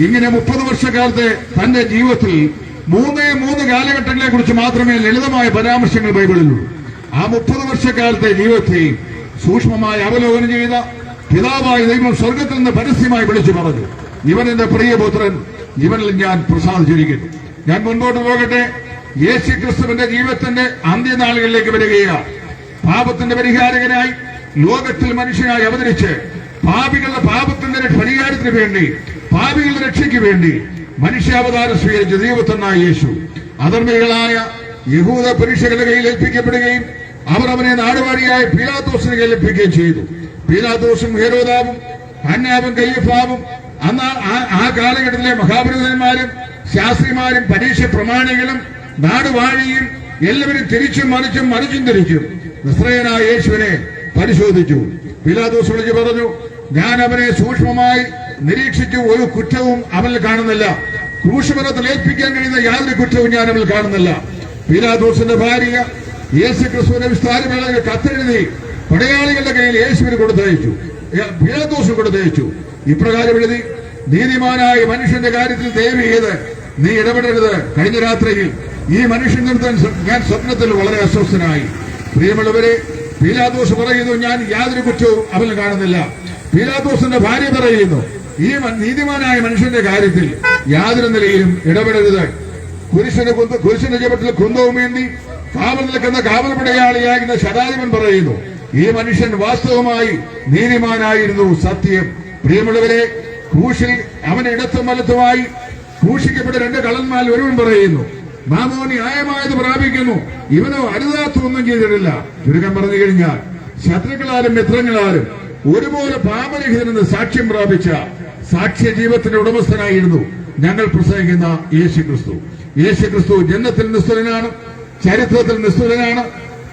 ഇങ്ങനെ 30 വർഷക്കാലത്തെ തന്റെ ജീവിതത്തിൽ 3 കാലഘട്ടങ്ങളെ കുറിച്ച് മാത്രമേ ലളിതമായ പരാമർശങ്ങൾ ബൈബിളിലുള്ളൂ. ആ 30 വർഷക്കാലത്തെ ജീവിതത്തെ സൂക്ഷ്മമായി അവലോകനം ചെയ്ത പിതാവായ ദൈവം സ്വർഗത്തിൽ നിന്ന് പരസ്യമായി വിളിച്ചു പറഞ്ഞു, ഇവൻ എന്റെ പ്രിയപുത്രൻ, ഇവനിൽ ഞാൻ പ്രസാദിച്ചിരിക്കുന്നു. ഞാൻ മുൻപോട്ട് പോകട്ടെ. യേശു ക്രിസ്തുവിന്റെ ജീവിതത്തിന്റെ അന്ത്യനാളുകളിലേക്ക് വരികയാണ്. പാപത്തിന്റെ പരിഹാരകനായി ലോകത്തിൽ മനുഷ്യനായി അവതരിച്ച് പാപികളുടെ പാപത്തിന്റെ പരിഹാരത്തിന് വേണ്ടി, പാപികളുടെ രക്ഷയ്ക്ക് വേണ്ടി മനുഷ്യാവതാരം സ്വീകരിച്ച ദൈവപുത്രനായ യേശു അധർമ്മികളായ യഹൂദ പരീക്ഷകളുടെ കയ്യിൽ ഏൽപ്പിക്കപ്പെടുകയും അവർ അവനെ നാടുവാഴിയായ പീലാത്തോസിന് കയ്യിൽ ഏൽപ്പിക്കുകയും ചെയ്തു. പീലാത്തോസും ഹെരോദാവും ഹന്നാവും കയ്യഫാവും ആ കാലഘട്ടത്തിലെ മഹാപുരോഹിതന്മാരും ശാസ്ത്രിമാരും പരീക്ഷ പ്രമാണികളും നാടുവാഴിയും എല്ലാവരും തിരിച്ചും മറിച്ചും തിരിച്ചും നസ്രയനായ യേശുവിനെ പരിശോധിച്ചു. പീലാത്തോസ് വിളിച്ചു പറഞ്ഞു, ഞാൻ അവനെ സൂക്ഷ്മമായി നിരീക്ഷിച്ചു, ഒരു കുറ്റവും അവനിൽ കാണുന്നില്ല. ക്രൂശമരത്തിൽ ഏൽപ്പിക്കാൻ കഴിയുന്ന യാതൊരു കുറ്റവും ഞാൻ അവനിൽ കാണുന്നില്ല. പീലാത്തോസിന്റെ ഭാര്യ യേശു ക്രിസ്തുവിന്റെ വിസ്താരമേളകൾ കത്തെഴുതി പടയാളികളുടെ കയ്യിൽ യേശുവിന് കൊടുത്തയച്ചു, പീലാത്തോസിന് കൊടുത്തയച്ചു. ഇപ്രകാരം എഴുതി, നീതിമാനായ മനുഷ്യന്റെ കാര്യത്തിൽ ദയവ് ചെയ്ത് നീ ഇടപെടരുത്. കഴിഞ്ഞ രാത്രിയിൽ ഈ മനുഷ്യൻ നിർത്താൻ ഞാൻ സ്വപ്നത്തിൽ വളരെ അസ്വസ്ഥനായി. പ്രിയമുള്ളവരെ, പീലാത്തോസ് പറയുന്നു, ഞാൻ യാതൊരു കുറ്റവും അവന് കാണുന്നില്ല. പീലാത്തോസിന്റെ ഭാര്യ പറയുന്നു, ഈ നീതിമാനായ മനുഷ്യന്റെ കാര്യത്തിൽ യാതൊരു നിലയിലും ഇടപെടരുത്. കുരിശിന്റെ ചുവട്ടിൽ കുന്തവുമേന്തി കാവൽ നിൽക്കുന്ന കാവൽ പടയാളിയാകുന്ന ശതാധിപൻ പറയുന്നു, ഈ മനുഷ്യൻ വാസ്തവമായി നീതിമാനായിരുന്നു. സത്യം. പ്രിയമുള്ളവരെ, ക്രൂശിൽ അവന് ഇടത്തും വലത്തുമായി ക്രൂശിക്കപ്പെട്ട രണ്ട് കള്ളന്മാർ ഒരുവൻ പറയുന്നു, മാമോൻ ന്യായമായത് പ്രാപിക്കുന്നു, ഇവനോ അരുതാത്തൊന്നും ചെയ്തിട്ടില്ല. ചുരുക്കം പറഞ്ഞു കഴിഞ്ഞാൽ ശത്രുക്കളാലും മിത്രങ്ങളാലും ഒരുപോലെ പാപരഹിതനെന്ന് സാക്ഷ്യം പ്രാപിച്ച സാക്ഷ്യ ജീവിതത്തിന്റെ ഉടമസ്ഥനായിരുന്നു ഞങ്ങൾ പ്രസംഗിക്കുന്ന യേശുക്രിസ്തു. യേശുക്രിസ്തു ജന്മത്തിൽ നിസ്തുലനാണ്, ചരിത്രത്തിൽ നിസ്തുലനാണ്,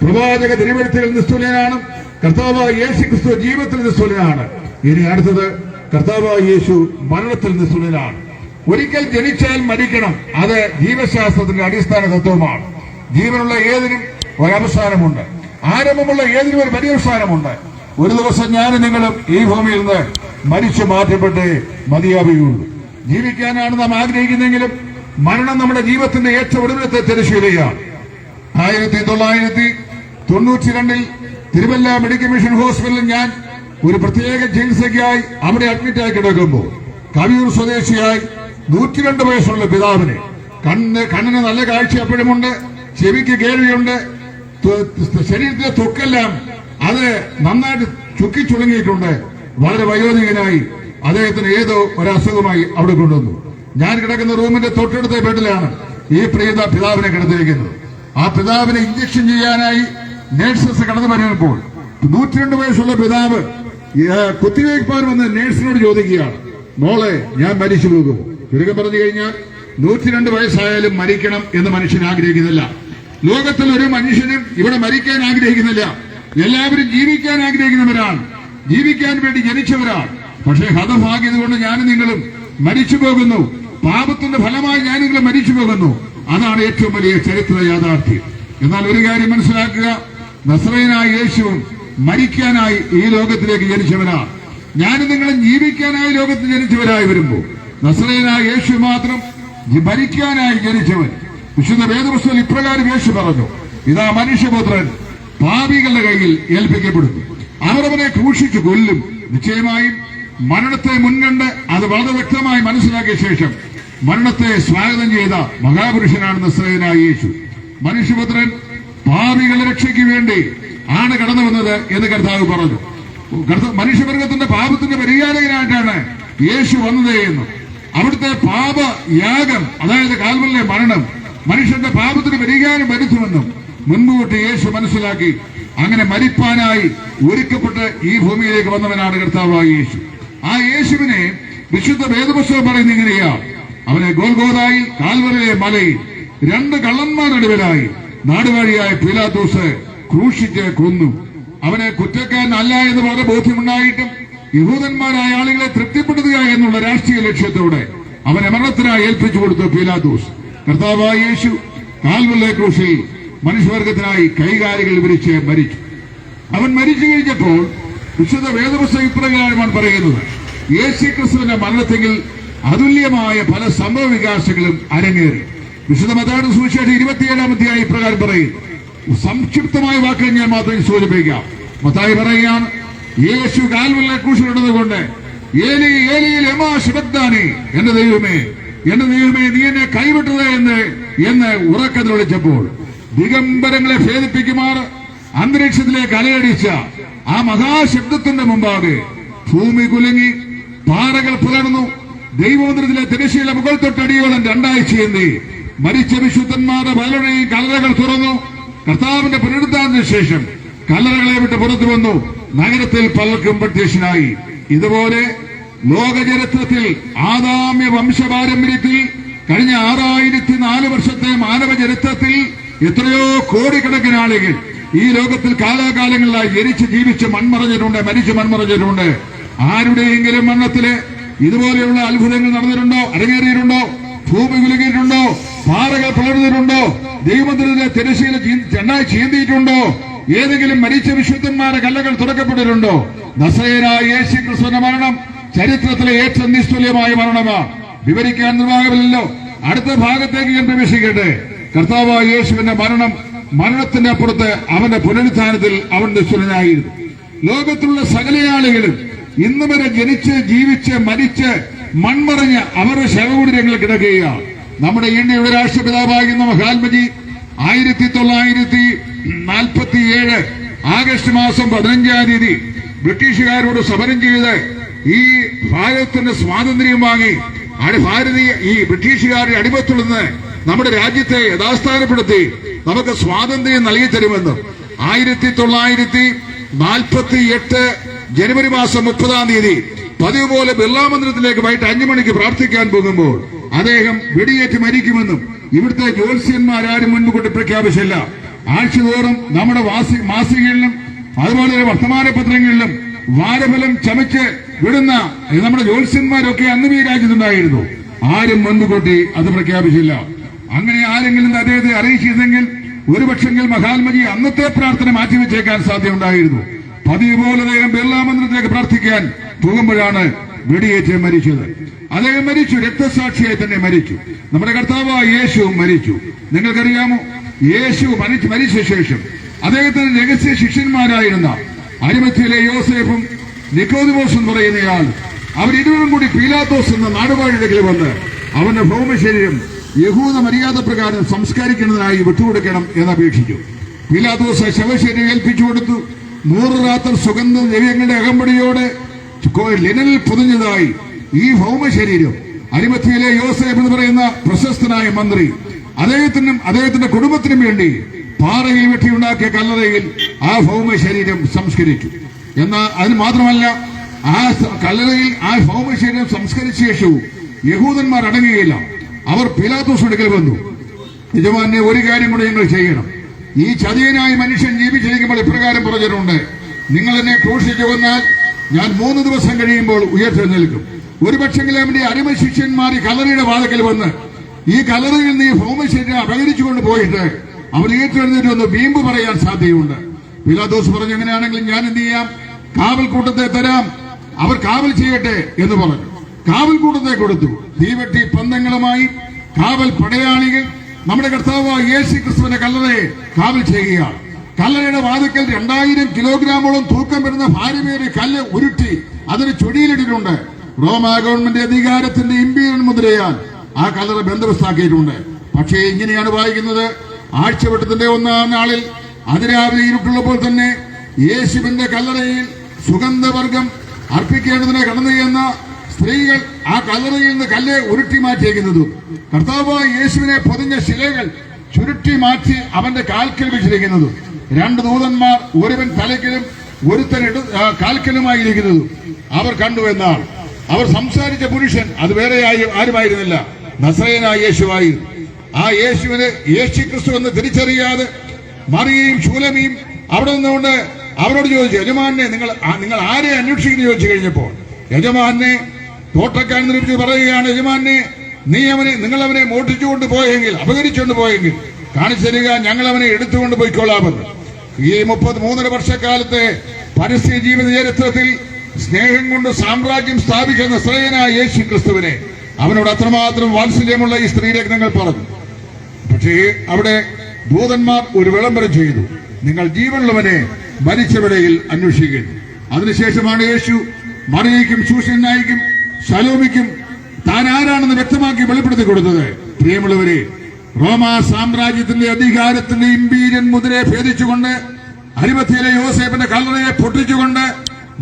പ്രവാചക തിരുവഴുത്തുകൾ നിസ്തുലനാണ്. കർത്താവായ യേശുക്രിസ്തു ജീവിതത്തിൽ നിസ്തുലനാണ്. ഇനി അടുത്തത്, കർത്താവായ യേശു മരണത്തിൽ നിസ്തുലനാണ്. ഒരിക്കൽ ജനിച്ചാൽ മരിക്കണം, അത് ജീവശാസ്ത്രത്തിന്റെ അടിസ്ഥാന തത്വമാണ്. ജീവനുള്ള ഏതിനും ഒരവസാനമുണ്ട്, ആരംഭമുള്ള ഏതിനും ഒരു പര്യവസാനമുണ്ട്. ഒരു ദിവസം ഞാനും നിങ്ങളും ഈ ഭൂമിയിൽ നിന്ന് മരിച്ചു മാറ്റപ്പെട്ടേ മതിയാവുകയുള്ളൂ. ജീവിക്കാനാണ് നാം ആഗ്രഹിക്കുന്നെങ്കിലും മരണം നമ്മുടെ ജീവിതത്തിന്റെ ഏറ്റവും ഒടുവിലത്തെ തിരശ്ശീലയാണ്. 1992 തിരുവല്ല മെഡിക്കൽ മിഷൻ ഹോസ്പിറ്റലിൽ ഞാൻ ഒരു പ്രത്യേക ചികിത്സയ്ക്കായി അവിടെ അഡ്മിറ്റായി കിടക്കുമ്പോൾ കവിയൂർ സ്വദേശിയായി 102 വയസ്സുള്ള പിതാവിന് കണ്ണിന് നല്ല കാഴ്ച എപ്പോഴുമുണ്ട്, ചെവിക്ക് കേൾവിയുണ്ട്, ശരീരത്തിലെ ത്വക്കെല്ലാം അത് നന്നായിട്ട് ചുക്കിച്ചുളുങ്ങിയിട്ടുണ്ട്. വളരെ വയോധികനായി അദ്ദേഹത്തിന് ഏതോ ഒരസുഖമായി അവിടെ കൊണ്ടുവന്നു. ഞാൻ കിടക്കുന്ന റൂമിന്റെ തൊട്ടടുത്ത ബെഡിലാണ് ഈ പ്രിയത പിതാവിനെ കിടത്തിയിരിക്കുന്നത്. ആ പിതാവിനെ ഇഞ്ചക്ഷൻ ചെയ്യാനായി നേഴ്സസ് കടന്നു വരുമ്പോൾ 102 വയസ്സുള്ള പിതാവ് കുത്തിവയ്പ്പാൻ വന്ന് നേഴ്സിനോട് ചോദിക്കുകയാണ്, മോളെ ഞാൻ മരിച്ചു പോകുമോ? ചുരുക്കം പറഞ്ഞു കഴിഞ്ഞാൽ 102 വയസ്സായാലും മരിക്കണം എന്ന് മനുഷ്യൻ ആഗ്രഹിക്കുന്നില്ല. ലോകത്തിൽ ഒരു മനുഷ്യനും ഇവിടെ മരിക്കാൻ ആഗ്രഹിക്കുന്നില്ല. എല്ലാവരും ജീവിക്കാൻ ആഗ്രഹിക്കുന്നവരാണ്, ജീവിക്കാൻ വേണ്ടി ജനിച്ചവരാണ്. പക്ഷേ ഹതഭാഗ്യത കൊണ്ട് ഞാനും നിങ്ങളും മരിച്ചു പോകുന്നു. പാപത്തിന്റെ ഫലമായി ഞാൻ നിങ്ങളും മരിച്ചു പോകുന്നു. അതാണ് ഏറ്റവും വലിയ ചരിത്ര യാഥാർത്ഥ്യം. എന്നാൽ ഒരു കാര്യം മനസ്സിലാക്കുക, നസ്രയനായ യേശുവും മരിക്കാനായി ഈ ലോകത്തിലേക്ക് ജനിച്ചവരാണ്. ഞാനും നിങ്ങളും ജീവിക്കാനായി ലോകത്തിൽ ജനിച്ചവരായി വരുമ്പോൾ നസ്രയനായ യേശു മാത്രം മരിക്കാനായി ജനിച്ചവൻ. വിശുദ്ധ വേദപുസ്തകത്തിൽ ഇപ്രകാരം യേശു പറഞ്ഞു, ഇതാ മനുഷ്യപുത്രൻ പാപികളുടെ കയ്യിൽ ഏൽപ്പിക്കപ്പെടുന്നു, അവർ അവനെ ക്രൂശിച്ചു കൊല്ലും. നിശ്ചയമായും മരണത്തെ മുൻകണ്ട് അത് വളരെ വ്യക്തമായി മനസ്സിലാക്കിയ ശേഷം മരണത്തെ സ്വാഗതം ചെയ്ത മഹാപുരുഷനാണ് നസ്രയനായ യേശു. മനുഷ്യപുത്രൻ പാപികളുടെ രക്ഷയ്ക്ക് വേണ്ടി ആണ് കടന്നു വന്നത് എന്ന് കർത്താവ് പറഞ്ഞു. മനുഷ്യവർഗത്തിന്റെ പാപത്തിന്റെ പരിഹാരകനായിട്ടാണ് യേശു വന്നത് എന്നും അവിടുത്തെ പാപയാഗം, അതായത് കാൽവരിലെ മരണം മനുഷ്യന്റെ പാപത്തിന് പരിഹാരം വരുത്തുമെന്നും മുൻകൂട്ടി യേശു മനസ്സിലാക്കി അങ്ങനെ മരിപ്പാനായി ഒരുക്കപ്പെട്ട് ഈ ഭൂമിയിലേക്ക് വന്നവനാണ് കർത്താവായ യേശു. ആ യേശുവിനെ വിശുദ്ധ വേദപുസ്തകം പറയുന്നത് ഇങ്ങനെയാ, അവനെ ഗോൽഗോഥായിൽ കാൽവരിലെ മലയിൽ 2 കള്ളന്മാരടുവിലായി നാടുവാഴിയായ പീലാത്തോസ് ക്രൂശിച്ച് കൊന്നു. അവനെ കുറ്റക്കാരനല്ല എന്ന് വളരെ ബോധ്യമുണ്ടായിട്ടും യഹൂദന്മാരായ ആളുകളെ തൃപ്തിപ്പെടുത്തുക എന്നുള്ള രാഷ്ട്രീയ ലക്ഷ്യത്തോടെ അവനെ മരണത്തിനായി ഏൽപ്പിച്ചു കൊടുത്തു പീലാത്തോസ്. കർത്താവായ യേശു കാൽവരിലെ ക്രൂശിൽ മനുഷ്യവർഗത്തിനായി കൈകാലുകൾ വിരിച്ച് മരിച്ചു. അവൻ മരിച്ചു കഴിഞ്ഞപ്പോൾ വിശുദ്ധ വേദപുസ്തകം ഇപ്രകാരമാണ് പറയുന്നത്, യേശുക്രിസ്തുവിന്റെ മരണത്തെങ്കിൽ അതുല്യമായ പല സംഭവ വികാസങ്ങളും അരങ്ങേറി. വിശുദ്ധ മത്തായിയുടെ സുവിശേഷം 27-ാം അധ്യായം ഇപ്രകാരം പറയുന്നു. സംക്ഷിപ്തമായ വാക്കുകൾ ഞാൻ മാത്രം സൂചിപ്പിക്കാം. മത്തായി പറയുകയാണ്, യേശു കാൽവരിലെ ക്രൂശിലുള്ളതുകൊണ്ട് ഏലി ഏലി ലമാ ശബക്താനി, എന്റെ ദൈവമേ നീ എന്നെ കൈവിട്ടത് എന്ന് ഉറക്കത്തിൽ വിളിച്ചപ്പോൾ ദിഗംബരങ്ങളെ ഭേദിപ്പിക്കുമാർ അന്തരീക്ഷത്തിലേക്ക് അലയടിച്ച ആ മഹാശബ്ദത്തിന്റെ മുമ്പാകെ ഭൂമി കുലുങ്ങി, പാറകൾ പിളർന്നു, ദൈവമന്ദിരത്തിലെ തിരശ്ശീല മുകൾ തൊട്ടടിയോളം 2 ചീന്തി, മരിച്ച വിശുദ്ധന്മാരുടെ പലരുടെയും കല്ലറകൾ തുറന്നു. കർത്താവിന്റെ പുനരുദ്ധാനത്തിന് ശേഷം കല്ലറകളെ വിട്ട് പുറത്തു വന്നു, നഗരത്തിൽ പലർക്കും പ്രത്യക്ഷനായി. ഇതുപോലെ ലോകചരിത്രത്തിൽ ആദാമ്യ വംശപാരമ്പര്യത്തിൽ കഴിഞ്ഞ 6004 വർഷത്തെ മാനവ ചരിത്രത്തിൽ എത്രയോ കോടിക്കണക്കിന് ആളുകൾ ഈ ലോകത്തിൽ കാലാകാലങ്ങളിലായി ജനിച്ച് ജീവിച്ച് മൺമറഞ്ഞിട്ടുണ്ട്, മരിച്ച് മൺമറഞ്ഞിട്ടുണ്ട്. ആരുടെയെങ്കിലും മരണത്തില് ഇതുപോലെയുള്ള അത്ഭുതങ്ങൾ നടന്നിട്ടുണ്ടോ, അരങ്ങേറിയിട്ടുണ്ടോ? ഭൂമി കുലുങ്ങിയിട്ടുണ്ടോ? പാറകൾ പിളർന്നിട്ടുണ്ടോ? ദൈവമന്ദിരത്തിലെ തിരശ്ശീല 2 ചീന്തിയിട്ടുണ്ടോ? ഏതെങ്കിലും മരിച്ച വിശുദ്ധന്മാരുടെ കല്ലകൾ തുറക്കപ്പെട്ടിട്ടുണ്ടോ? നസറേയനായ യേശു ക്രിസ്തുവിന്റെ മരണം ചരിത്രത്തിലെ ഏറ്റവും നിസ്തുല്യമായ മരണമാണ്. വിവരിക്കാൻ നിർവാഹമില്ലല്ലോ. അടുത്ത ഭാഗത്തേക്ക് ഞാൻ പ്രവേശിക്കട്ടെ. കർത്താവായ യേശുവിന്റെ മരണത്തിന്റെ അപ്പുറത്ത് അവന്റെ പുനരുത്ഥാനത്തിൽ അവൻ നിസ്തുലനായിരുന്നു. ലോകത്തിലുള്ള സകല ആളുകളും ഇന്ന് വരെ ജനിച്ച് ജീവിച്ച് മരിച്ച് മൺമറഞ്ഞ് അവരുടെ ശവകുടീരങ്ങൾ കിടക്കുകയാണ്. നമ്മുടെ ഇന്ത്യയുടെ രാഷ്ട്രപിതാവായിരുന്ന മഹാത്മജി 1947 ആഗസ്റ്റ് മാസം 15-ാം തീയതി ബ്രിട്ടീഷുകാരോട് സമരം ചെയ്ത് ഈ ഭാരതത്തിന്റെ സ്വാതന്ത്ര്യം വാങ്ങി ഈ ബ്രിട്ടീഷുകാരുടെ അടിമത്തിൽ നിന്ന് നമ്മുടെ രാജ്യത്തെ യഥാസ്ഥാനപ്പെടുത്തി നമുക്ക് സ്വാതന്ത്ര്യം നൽകി തരുമെന്നും 1948 ജനുവരി മാസം 30-ാം തീയതി പതിവ് പോലെ ബിർളാ മന്ദിരത്തിലേക്ക് വൈകിട്ട് 5 മണിക്ക് പ്രാർത്ഥിക്കാൻ പോകുമ്പോൾ അദ്ദേഹം വെടിയേറ്റ് മരിക്കുമെന്നും ഇവിടുത്തെ ജ്യോത്സ്യന്മാരാരും മുൻകൂട്ടി പ്രഖ്യാപിച്ചില്ല. ആഴ്ചതോറും നമ്മുടെ മാസികകളിലും അതുപോലെ വർത്തമാന പത്രങ്ങളിലും വാരഫലം ചമച്ച് വിടുന്ന നമ്മുടെ ജ്യോത്സ്യന്മാരൊക്കെ അന്നും ഈ രാജ്യത്തുണ്ടായിരുന്നു. ആരും മുൻകൂട്ടി അത് പ്രഖ്യാപിച്ചില്ല. അങ്ങനെ ആരെങ്കിലും അദ്ദേഹത്തെ അറിയിച്ചിരുന്നെങ്കിൽ ഒരുപക്ഷെങ്കിൽ മഹാത്മജി അന്നത്തെ പ്രാർത്ഥന മാറ്റിവെച്ചേക്കാൻ സാധ്യതയുണ്ടായിരുന്നു. പതിവ് പോലെ അദ്ദേഹം ബിർളാ മന്ദിരത്തിലേക്ക് പ്രാർത്ഥിക്കാൻ പോകുമ്പോഴാണ് വെടിയേറ്റ് മരിച്ചത്. അദ്ദേഹം മരിച്ചു, രക്തസാക്ഷിയായി തന്നെ മരിച്ചു. നമ്മുടെ കർത്താവായ യേശുവും മരിച്ചു. നിങ്ങൾക്കറിയാമോ, യേശു മരിച്ച ശേഷം അദ്ദേഹത്തിന് രഹസ്യ ശിഷ്യന്മാരായിരുന്ന അരിമത്യയിലെ യോസേഫും നിക്കോദിമോസും എന്ന് പറയുന്നയാൾ അവരിരുവരും കൂടി പീലാത്തോസ് എന്ന നാടുവാഴിയുടെ വന്ന് അവന്റെ ഭൗമശരീരം യഹൂദ മര്യാദ പ്രകാരം സംസ്കരിക്കുന്നതിനായി വിട്ടുകൊടുക്കണം എന്നപേക്ഷിച്ചു. പീലാത്തോസ് ശവശരീരം ഏൽപ്പിച്ചു കൊടുത്തു. 100 രാത്രി സുഗന്ധ ദ്രവ്യങ്ങളുടെ അകമ്പടിയോടെ ലിനലിൽ പൊതിഞ്ഞതായി ഈ ഭൗമശരീരം അരിമത്യയിലെ യോസേഫ് എന്ന് പറയുന്ന പ്രശസ്തനായ മന്ത്രി അദ്ദേഹത്തിന്റെ കുടുംബത്തിനും വേണ്ടി പാറയിൽ വെട്ടിയുണ്ടാക്കിയ കല്ലറയിൽ ആ ഭൗമശരീരം സംസ്കരിച്ചു. എന്നാൽ അതിന് മാത്രമല്ല, ആ കല്ലറയിൽ ആ ഭൗമശരീരം സംസ്കരിച്ച ശേഷവും യഹൂദന്മാർ അടങ്ങുകയില്ല. അവർ പീലാത്തോസ് അടുക്കൽ വന്നു, യജമാനെ ഒരു കാര്യം കൂടെ നിങ്ങൾ ചെയ്യണം. ഈ ചതിയനായ മനുഷ്യൻ ജീവിച്ചിരിക്കുമ്പോൾ ഇപ്രകാരം പറഞ്ഞിട്ടുണ്ട്, നിങ്ങൾ എന്നെ ക്രൂശിച്ചു കൊന്നാൽ ഞാൻ 3 ദിവസം കഴിയുമ്പോൾ ഉയർത്തെഴുന്നേൽക്കും. ഒരുപക്ഷെങ്കിലും അവന്റെ അടിമ ശിഷ്യന്മാർ ഈ കല്ലറയുടെ വാതിക്കൽ വന്ന് ഈ കല്ലറയിൽ നിന്ന് ഈ ഭൗമശരീരം അപഹരിച്ചുകൊണ്ട് പോയിട്ട് അവർ ഏറ്റെഴുന്നേറ്റ് വന്ന് വീമ്പ് പറയാൻ സാധ്യതയുണ്ട്. പീലാത്തോസ് പറഞ്ഞു, എങ്ങനെയാണെങ്കിലും ഞാൻ എന്ത് ചെയ്യാം, കാവൽക്കൂട്ടത്തെ തരാം, അവർ കാവൽ ചെയ്യട്ടെ എന്ന് പറഞ്ഞു. കാവൽക്കൂട്ടത്തെ കൊടുത്തു. തീവെട്ടി പന്തങ്ങളുമായി കാവൽ പടയാളികൾ നമ്മുടെ കർത്താവ് യേശു ക്രിസ്തുവിന്റെ കല്ലറയെ കാവൽ ചെയ്യുകയാണ്. കല്ലറയുടെ വാതിക്കൽ 2000 കിലോഗ്രാമോളം തൂക്കം വരുന്ന ഭാരമേറിയ കല്ല് ഉരുട്ടി അതിന് ചൊടിയിലിട്ടിട്ടുണ്ട്. റോമാ ഗവൺമെന്റ് അധികാരത്തിന്റെ ഇമ്പീരിയൽ മുദ്രയാൽ ആ കല്ലറ ബന്ദോബസ്താക്കിയിട്ടുണ്ട്. പക്ഷേ ഇങ്ങനെയാണ് വായിക്കുന്നത്, ആഴ്ചവട്ടത്തിന്റെ 1-ാം നാളിൽ അതിരാവിലെ ഇരുട്ടുള്ളപ്പോൾ തന്നെ യേശുവിന്റെ കല്ലറയിൽ സുഗന്ധവർഗം അർപ്പിക്കേണ്ടതിനെ കടന്നു ചെന്ന സ്ത്രീകൾ ആ കല്ലറയിൽ നിന്ന് കല്ല് ഉരുട്ടി മാറ്റിയിരിക്കുന്നതും കർത്താവായ യേശുവിനെ പൊതിഞ്ഞ ശിലകൾ ചുരുട്ടി മാറ്റി അവന്റെ കാൽക്കൽ വെച്ചിരിക്കുന്നതും 2 ദൂതന്മാർ ഒരുവൻ തലയ്ക്കലും ഒരുത്തൻ കാൽക്കലുമായിരിക്കുന്നതും അവർ കണ്ടു. എന്നാൽ അവർ സംസാരിച്ച പുരുഷൻ അത് വേറെ ആരുമായിരുന്നില്ല, നസറേയനായ യേശുവായിരുന്നു. ആ യേശുവിന് യേശു ക്രിസ്തു എന്ന് തിരിച്ചറിയാതെ മറിയയും ശൂലമിയും അവിടെ നിന്നുകൊണ്ട് അവരോട് ചോദിച്ചു, യജമാനെ നിങ്ങൾ ആരെ അന്വേഷിക്കുന്നു ചോദിച്ചു കഴിഞ്ഞപ്പോൾ യജമാനെ തോട്ടക്കാരൻ വിളിച്ച് പറയുകയാണ്, യജമാനെ നിങ്ങൾ അവനെ മോഷ്ടിച്ചുകൊണ്ട് പോയെങ്കിൽ, അപഹരിച്ചുകൊണ്ട് പോയെങ്കിൽ കാണിച്ചു തരിക, ഞങ്ങൾ അവനെ എടുത്തുകൊണ്ട് പോയിക്കൊള്ളാമെന്ന്. ഈ 33 വർഷക്കാലത്തെ പരസ്യ ജീവിത ചരിത്രത്തിൽ സ്നേഹം കൊണ്ട് സാമ്രാജ്യം സ്ഥാപിക്കുന്ന നസറേയനായ യേശു ക്രിസ്തുവിനെ അവനോട് അത്രമാത്രം വാത്സല്യമുള്ള ഈ സ്ത്രീരത്നങ്ങൾ പറഞ്ഞു. പക്ഷേ അവിടെ ദൂതന്മാർ ഒരു വിളംബരം ചെയ്തു, നിങ്ങൾ ജീവനുള്ളവനെ മരിച്ചവിടയിൽ അന്വേഷിക്കുന്നു. അതിനുശേഷമാണ് യേശു മറിയയ്ക്കും ശൂഷനായിക്കും ശലോമിക്കും താൻ ആരാണെന്ന് വ്യക്തമാക്കി വെളിപ്പെടുത്തി കൊടുത്തത്. പ്രിയമുള്ളവരെ, റോമാ സാമ്രാജ്യത്തിന്റെ അധികാരത്തിന്റെ ഇമ്പീരിയൻ മുദ്രയെ ഭേദിച്ചുകൊണ്ട് അരിമത്യയിലെ യോസേഫിന്റെ കല്ലറയെ പൊട്ടിച്ചുകൊണ്ട്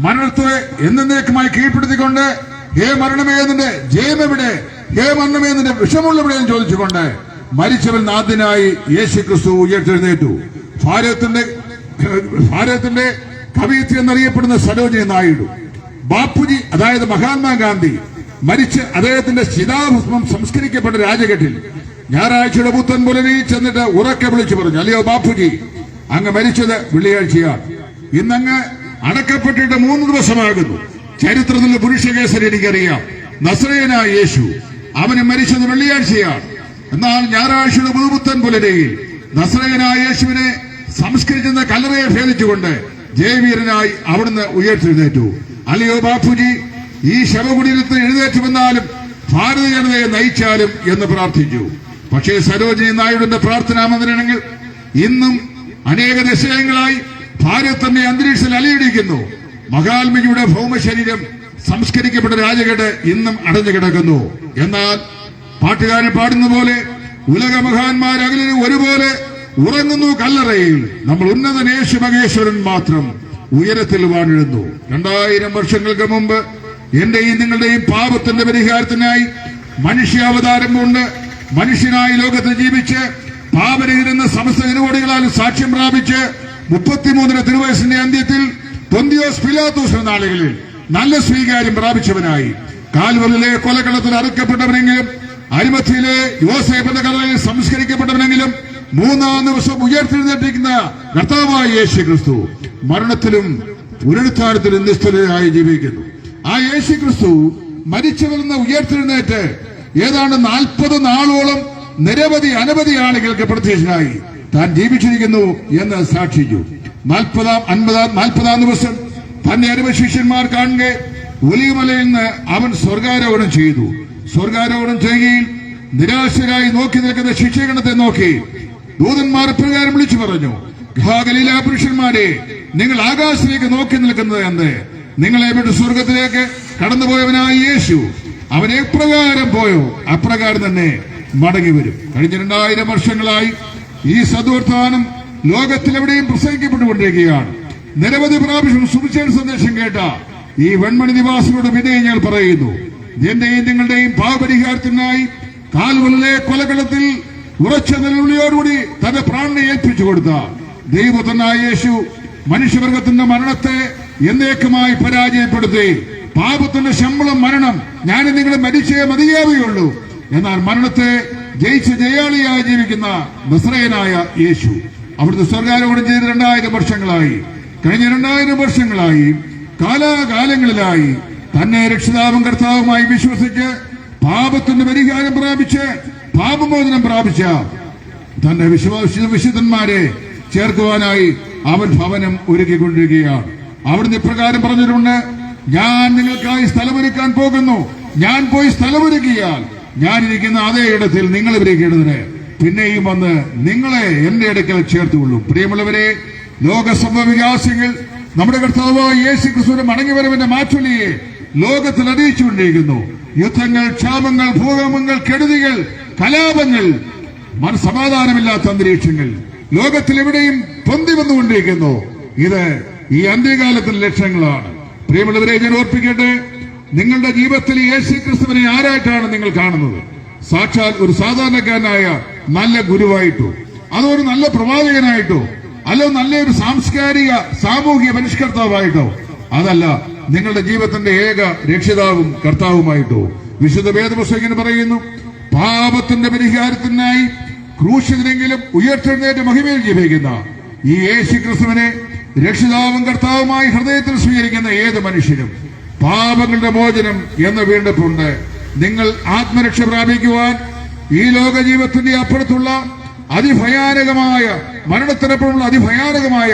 മരണത്തെ എന്നേക്കുമായി കീഴ്പ്പെടുത്തിക്കൊണ്ട് ഹേ മരണമേ നിന്റെ ജയമെവിടെ, ഹേ മരണമേ നിന്റെ വിഷമുള്ളവിടെ എന്ന് ചോദിച്ചുകൊണ്ട് മരിച്ചവൻ ആദ്യനായി യേശു ക്രിസ്തു ഉയർത്തെഴുന്നേറ്റു. ഭാരതത്തിന്റെ കവിയത്രി എന്നറിയപ്പെടുന്ന സരോജിനി നായിഡു, ബാപ്പുജി അതായത് മഹാത്മാഗാന്ധി മരിച്ച് അദ്ദേഹത്തിന്റെ ചിതാഭസ്മം സംസ്കരിക്കപ്പെട്ട രാജഘട്ടിൽ ഞായറാഴ്ചയുടെ പുത്തൻ പുലരിയിൽ ചെന്നിട്ട് ഉറക്കെ വിളിച്ചു പറഞ്ഞു, അല്ലയോ ബാപ്പുജി, അങ്ങ് മരിച്ചത് വെള്ളിയാഴ്ചയാണ്. ഇന്നങ്ങ് അടക്കപ്പെട്ടിട്ട് 3 ദിവസമാകുന്നു. ചരിത്രത്തിലെ പുരുഷകേസരി എനിക്കറിയാം, നസറേയനായ യേശു അവന് മരിച്ചത് വെള്ളിയാഴ്ചയാണ്. എന്നാൽ ഞായറാഴ്ചയുടെ പുതുപുത്തൻ പുലരിയിൽ നസറേയനായ യേശുവിനെ സംസ്കരിക്കുന്ന കല്ലറയെ ഭേദിച്ചുകൊണ്ട് ജയവീരനായി അവിടുന്ന് ഉയർത്തെഴുന്നേറ്റു. അല്ലയോ ബാപ്പുജി, ഈ ശവകുടീരത്തിൽ എഴുന്നേറ്റുമെന്നാലും ഭാരത ജനതയെ നയിച്ചാലും എന്ന് പ്രാർത്ഥിച്ചു. പക്ഷേ സരോജിനി നായിഡുവിന്റെ പ്രാർത്ഥനാ മന്ദിരങ്ങൾ ഇന്നും അനേക ദശകങ്ങളായി ഭാരതത്തിന്റെ അന്തരീക്ഷത്തിൽ അലയടിക്കുന്നു. മഹാത്മജിയുടെ ഭൗമശരീരം സംസ്കരിക്കപ്പെട്ട രാജകേട് ഇന്നും അടഞ്ഞു കിടക്കുന്നു. എന്നാൽ പാട്ടുകാരൻ പാടുന്ന പോലെ ഉലക മഹാന്മാർ അകലിന് ഒരുപോലെ ഉറങ്ങുന്നു കല്ലറയിൽ, നമ്മൾ ഉന്നതൻ യേശു മഹേശ്വരൻ മാത്രം ഉയരത്തിൽ വാണിടുന്നു. 2000 വർഷങ്ങൾക്ക് മുമ്പ് എന്റെയും നിങ്ങളുടെയും പാപത്തിന്റെ പരിഹാരത്തിനായി മനുഷ്യാവതാരം കൊണ്ട് മനുഷ്യനായി ലോകത്ത് ജീവിച്ച് പാപരഹിരുന്ന സമസ്ത ജനകോടികളാൽ സാക്ഷ്യം പ്രാപിച്ച് 33 തിരുവയസ്സിന്റെ അന്ത്യത്തിൽ പൊന്തിയോസ് പിലാത്തോസ് എന്ന നാളുകളിൽ നല്ല സ്വീകാര്യം പ്രാപിച്ചവനായി കാൽവറിലെ കൊലക്കളത്തിൽ അറുക്കപ്പെട്ടവനെങ്കിലും അരിമത്തിയിലെ യോസേഫ് എന്ന കല്ലറയിൽ സംസ്കരിക്കപ്പെട്ടവനെങ്കിലും 3-ാം ദിവസം ഉയർത്തെഴുന്നേറ്റിരിക്കുന്ന കർത്താവായ യേശു ക്രിസ്തു മരണത്തിലും പുനരുത്ഥാനത്തിലും നിസ്തുലനായി ജീവിക്കുന്നു. ആ യേശു ക്രിസ്തു മരിച്ചവരിൽ നിന്ന് ഉയർത്തെഴുന്നേറ്റ് ഏതാണ്ട് 40 നാളോളം അനവധി ആളുകൾക്ക് പ്രത്യക്ഷനായി താൻ ജീവിച്ചിരിക്കുന്നു എന്ന് സാക്ഷിച്ചു. 40-ാം ദിവസം തന്റെ അരുമ ശിഷ്യന്മാർ കാണുക ഒലിവുമലയിൽ നിന്ന് അവൻ സ്വർഗാരോഹണം ചെയ്തു. സ്വർഗാരോഹണം ചെയ്യുകയിൽ നിരാശരായി നോക്കി നിൽക്കുന്ന ശിഷ്യഗണത്തെ നോക്കി ദൂതന്മാർ പ്രകാരം വിളിച്ചു പറഞ്ഞു, ഗലീല പുരുഷന്മാരെ, നിങ്ങൾ ആകാശത്തിലേക്ക് നോക്കി നിൽക്കുന്നത് എന്ന്. നിങ്ങളെ വിട്ട് സ്വർഗത്തിലേക്ക് കടന്നുപോയവനായ യേശു അവൻ എപ്രകാരം പോയോ അപ്രകാരം തന്നെ മടങ്ങി വരും. കഴിഞ്ഞ 2000 വർഷങ്ങളായി ഈ സദ്വർത്തമാനം ലോകത്തിലെവിടെയും പ്രസംഗിക്കപ്പെട്ടുകൊണ്ടിരിക്കുകയാണ്. നിരവധി പ്രാവശ്യം സുവിശേഷ സന്ദേശം കേട്ട ഈ വെൺമണി നിവാസികളുടെ വിധേയം ഞാൻ പറയുന്നു, എന്റെയും നിങ്ങളുടെയും പാപപരിഹാരത്തിനായി കാൽവലിലെ കൊലകളത്തിൽ ഉറച്ച നിലവിളിയോടുകൂടി തന്റെ പ്രാണനെ ഏൽപ്പിച്ചു കൊടുത്ത ദൈവപുത്രനായ യേശു മനുഷ്യവർഗത്തിന്റെ മരണത്തെ എന്നേക്കുമായി പരാജയപ്പെടുത്തി പാപത്തിന്റെ ശമ്പളം മരണം, ഞാൻ നിങ്ങൾ മരിച്ചേ മതിയാവുകയുള്ളൂ. എന്നാൽ മരണത്തെ ജയിച്ച് ജയാളിയായി ജീവിക്കുന്ന നസ്രയനായ യേശു അവിടുത്തെ സ്വർഗാരോഹണം ചെയ്ത് 2000 വർഷങ്ങളായി. കഴിഞ്ഞ 2000 വർഷങ്ങളായി കാലാകാലങ്ങളിലായി തന്നെ രക്ഷിതാവും കർത്താവുമായി വിശ്വസിച്ച് പാപത്തിന്റെ പരിഹാരം പ്രാപിച്ച് പാപമോചനം പ്രാപിച്ച തന്റെ വിശുദ്ധന്മാരെ ചേർക്കുവാനായി അവൻ ഭവനം ഒരുക്കിക്കൊണ്ടിരിക്കുകയാണ്. അവിടുന്ന് ഇപ്രകാരം പറഞ്ഞിട്ടുണ്ട്, ഞാൻ നിങ്ങൾക്കായി സ്ഥലമൊരുക്കാൻ പോകുന്നു. ഞാൻ പോയി സ്ഥലമൊരുക്കിയാൽ ഞാനിരിക്കുന്ന അതേ ഇടത്തിൽ നിങ്ങൾ ഇരിക്കേണ്ടതിന് പിന്നെയും വന്ന് നിങ്ങളെ എന്റെ അടുക്കൽ ചേർത്തുകൊള്ളും. പ്രിയമുള്ളവരെ, ലോക സംഭവ വികാസങ്ങൾ നമ്മുടെ കർത്താവായ യേശു ക്രിസ്തുവിന്റെ മടങ്ങിവരവിന്റെ മാറ്റൊലിയെ ലോകത്തിൽ അറിയിച്ചുകൊണ്ടിരിക്കുന്നു. യുദ്ധങ്ങൾ, ക്ഷാമങ്ങൾ, ഭൂകമ്പങ്ങൾ, കെടുതികൾ, കലാപങ്ങൾ, സമാധാനമില്ലാത്ത അന്തരീക്ഷങ്ങൾ ലോകത്തിൽ എവിടെയും പൊന്തി വന്നുകൊണ്ടിരിക്കുന്നു. ഇത് ഈ അന്ത്യകാലത്തിന്റെ ലക്ഷണങ്ങളാണ്. പ്രിയമുള്ളവരെ, ഞാൻ ഓർപ്പിക്കട്ടെ, നിങ്ങളുടെ ജീവിതത്തിൽ യേശു ക്രിസ്തുവിനെ ആരായിട്ടാണ് നിങ്ങൾ കാണുന്നത്? സാക്ഷാൽ ഒരു സാധാരണക്കാരനായ നല്ല ഗുരുവായിട്ടോ, അതോ ഒരു നല്ല പ്രവാചകനായിട്ടോ, അല്ലോ നല്ലൊരു സാമൂഹിക പരിഷ്കർത്താവായിട്ടോ? അതല്ല, നിങ്ങളുടെ ജീവിതത്തിന്റെ ഏക രക്ഷിതാവും കർത്താവുമായിട്ടോ? വിശുദ്ധ വേദപുസ്തകം പറയുന്നു, പാപത്തിന്റെ പരിഹാരത്തിനായി ക്രൂശിനെങ്കിലും ഉയർത്തെഴുന്നേറ്റ് മഹിമയിൽ ജീവിക്കുന്ന ഈ യേശു ക്രിസ്തുവിനെ രക്ഷിതാവും കർത്താവുമായി ഹൃദയത്തിൽ സ്വീകരിക്കുന്ന ഏത് മനുഷ്യനും പാപങ്ങളുടെ മോചനം എന്ന വീണ്ടെടുപ്പുണ്ട്. നിങ്ങൾ ആത്മരക്ഷ പ്രാപിക്കുവാൻ ഈ ലോക ജീവിതത്തിന്റെ അപ്പുറത്തുള്ള അതിഭയാനകമായ മരണത്തിനപ്പുറമുള്ള അതിഭയാനകമായ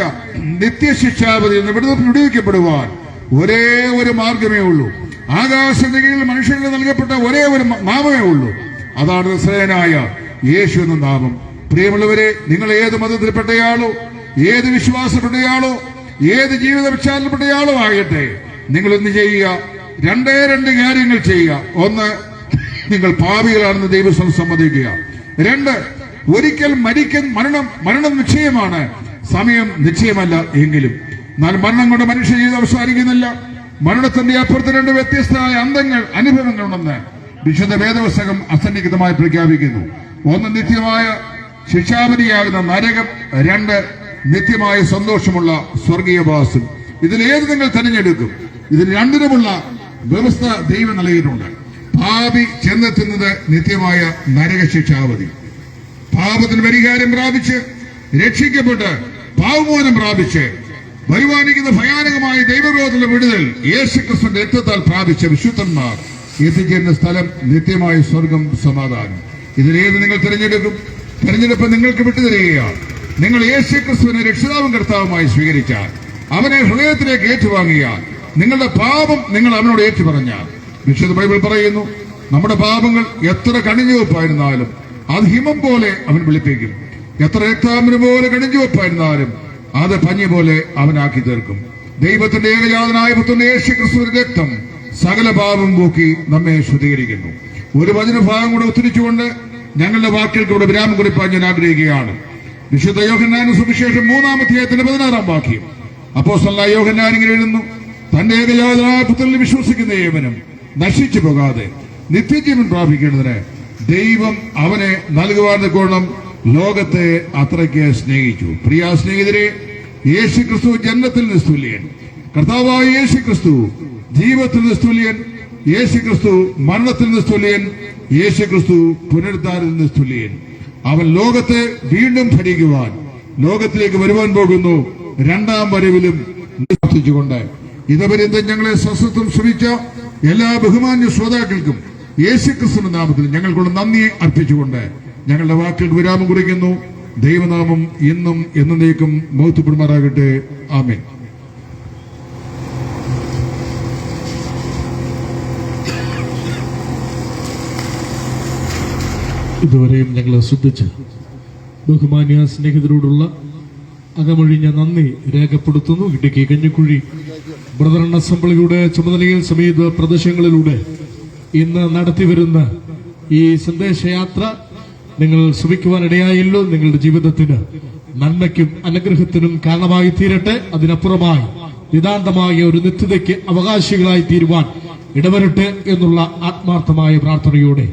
നിത്യശിക്ഷാപതിയിൽ നിന്ന് വിടുവിക്കപ്പെടുവാൻ ഒരേ ഒരു മാർഗമേ ഉള്ളൂ. ആകാശത്തിൽ മനുഷ്യർക്ക് നൽകപ്പെട്ട ഒരേ ഒരു നാമമേ ഉള്ളൂ. അതാണ് നസ്രയനായ യേശു എന്ന നാമം. പ്രിയമുള്ളവരെ, നിങ്ങൾ ഏത് മതത്തിൽപ്പെട്ടയാളോ, ഏത് വിശ്വാസപ്പെട്ടയാളോ, ഏത് ജീവിത പശ്ചാത്തലപ്പെട്ടയാളോ ആകട്ടെ, നിങ്ങൾ എന്ത് ചെയ്യുക? രണ്ട് കാര്യങ്ങൾ ചെയ്യുക. ഒന്ന്, നിങ്ങൾ പാപികളാണെന്ന് ദൈവം സമ്മതിക്കുക. 2, ഒരിക്കൽ മരണം നിശ്ചയമാണ്, സമയം നിശ്ചയമല്ല എങ്കിലും. എന്നാൽ മരണം കൊണ്ട് മനുഷ്യ ജീവിതം അവസാനിക്കുന്നില്ല. മരണത്തിന്റെ അപ്പുറത്ത് 2 വ്യത്യസ്തമായ അനുഭവങ്ങളുണ്ടെന്ന് വിശുദ്ധ വേദപുസ്തകം അസന്നിഗ്ധമായി പ്രഖ്യാപിക്കുന്നു. 1, നിത്യമായ ശിക്ഷാപതിയാകുന്ന നരകം. 2, നിത്യമായ സന്തോഷമുള്ള സ്വർഗീയവാസം. ഇതിലേത് നിങ്ങൾ തിരഞ്ഞെടുക്കും? ഇതിന് രണ്ടിനുമുള്ള വ്യവസ്ഥ ദൈവം നൽകിയിട്ടുണ്ട്. പാപി ചെന്നെത്തുന്നത് നിത്യമായ നരക ശിക്ഷാവധി. പാപത്തിന് പരിഹാരം പ്രാപിച്ച് രക്ഷിക്കപ്പെട്ട് പാവമോചനം പ്രാപിച്ച് വരുവാനിക്കുന്ന ഭയാനകമായ ദൈവരോധത്തിലെ വിടുതൽ യേശുക്രിസ്തുവിന്റെ രക്തത്താൽ പ്രാപിച്ച വിശുദ്ധന്മാർ എത്തിച്ചേരുന്ന സ്ഥലം നിത്യമായ സ്വർഗം, സമാധാനം. ഇതിലേത് നിങ്ങൾ തിരഞ്ഞെടുക്കും? തിരഞ്ഞെടുപ്പ് നിങ്ങൾക്ക് വിട്ടുതരികയാണ്. നിങ്ങൾ യേശുക്രിസ്തുവിനെ രക്ഷിതാവും കർത്താവുമായി സ്വീകരിച്ചാൽ, അവനെ ഹൃദയത്തിലേക്ക് ഏറ്റുവാങ്ങിയാൽ, നിങ്ങളുടെ പാപം നിങ്ങൾ അവനോട് ഏറ്റുപറഞ്ഞാൽ, വിശുദ്ധ ബൈബിൾ പറയുന്നു, നമ്മുടെ പാപങ്ങൾ എത്ര കണിഞ്ഞുവപ്പായിരുന്നാലും അത് ഹിമം പോലെ അവൻ വെളുപ്പിക്കും. എത്ര രക്താംബരം പോലെ കണിഞ്ഞുവപ്പായിരുന്നാലും അത് പഞ്ഞി പോലെ അവനാക്കി തീർക്കും. ദൈവത്തിന്റെ ഏകജാതനായ പുത്രൻ യേശുക്രിസ്തുവിന്റെ രക്തം സകല പാപം പോക്കി നമ്മെ ശുദ്ധീകരിക്കുന്നു. ഒരു വചനഭാഗം കൂടെ ഉദ്ധരിച്ചുകൊണ്ട് ഞങ്ങളുടെ വാക്കുകൾക്ക് ഇവിടെ വിരാമം കുറിപ്പാൻ ഞാൻ ആഗ്രഹിക്കുകയാണ്. വിശുദ്ധ യോഹന്നാന്റെ സുവിശേഷം 3-ാം അധ്യായത്തിന്റെ 16-ാം വാക്യം. അപ്പോസ്തലനായ യോഹന്നാൻ ഇങ്ങനെ എഴുതുന്നു, തന്റെ ഏകജാതനായ പുത്രനിൽ വിശ്വസിക്കുന്ന ഏവനും നശിച്ചു പോകാതെ നിത്യജീവൻ പ്രാപിക്കേണ്ടതിന് ദൈവം അവനെ നൽകുവാൻ തക്കോണം ലോകത്തെ അത്രയ്ക്ക് സ്നേഹിച്ചു. പ്രിയ സ്നേഹിതരെ, യേശുക്രിസ്തു ജന്മത്തിൽ നിസ്തുല്യൻ, കർത്താവായ യേശുക്രിസ്തു ജീവിതത്തിൽ നിസ്തുല്യൻ, യേശുക്രിസ്തു മരണത്തിൽ നിസ്തുല്യൻ, യേശുക്രിസ്തു പുനരുദ്ധാനത്തിൽ നിസ്തുല്യൻ. അവൻ ലോകത്തെ വീണ്ടും ഭരിക്കുവാൻ ലോകത്തിലേക്ക് വരുവാൻ പോകുന്നു. രണ്ടാം വരവിലും പ്രാർത്ഥിച്ചുകൊണ്ട് ഇതുപര്യന്തം ഞങ്ങളെ സശ്രദ്ധം ശ്രമിച്ച എല്ലാ ബഹുമാന്യ ശ്രോതാക്കൾക്കും യേശുക്രിസ്തുവിന്റെ നാമത്തിൽ ഞങ്ങൾക്കുള്ള നന്ദിയെ അർപ്പിച്ചുകൊണ്ട് ഞങ്ങളുടെ വാക്കുകൾക്ക് വിരാമം കുറിക്കുന്നു. ദൈവനാമം ഇന്നും എന്നേക്കും മഹത്വപ്പെടുമാറാകട്ടെ. ആമേൻ. ഇതുവരെയും ഞങ്ങളെ ശ്രദ്ധിച്ച് ബഹുമാന്യ സ്നേഹിതരോടുള്ള അകമൊഴിഞ്ഞ നന്ദി രേഖപ്പെടുത്തുന്നു. ഇടുക്കി കഞ്ഞിക്കുഴി ബ്രദറൻ അസംബ്ലിയുടെ ചുമതലയിൽ സമീപ പ്രദേശങ്ങളിലൂടെ ഇന്ന് നടത്തിവരുന്ന ഈ സന്ദേശയാത്ര നിങ്ങൾ ശ്രമിക്കുവാനിടയായല്ലോ. നിങ്ങളുടെ ജീവിതത്തിന് നന്മയ്ക്കും അനുഗ്രഹത്തിനും കാരണമായി തീരട്ടെ. അതിനപ്പുറമായി നിതാന്തമായ ഒരു നിത്യതയ്ക്ക് അവകാശികളായി തീരുവാൻ ഇടവരട്ടെ എന്നുള്ള ആത്മാർത്ഥമായ പ്രാർത്ഥനയോടെ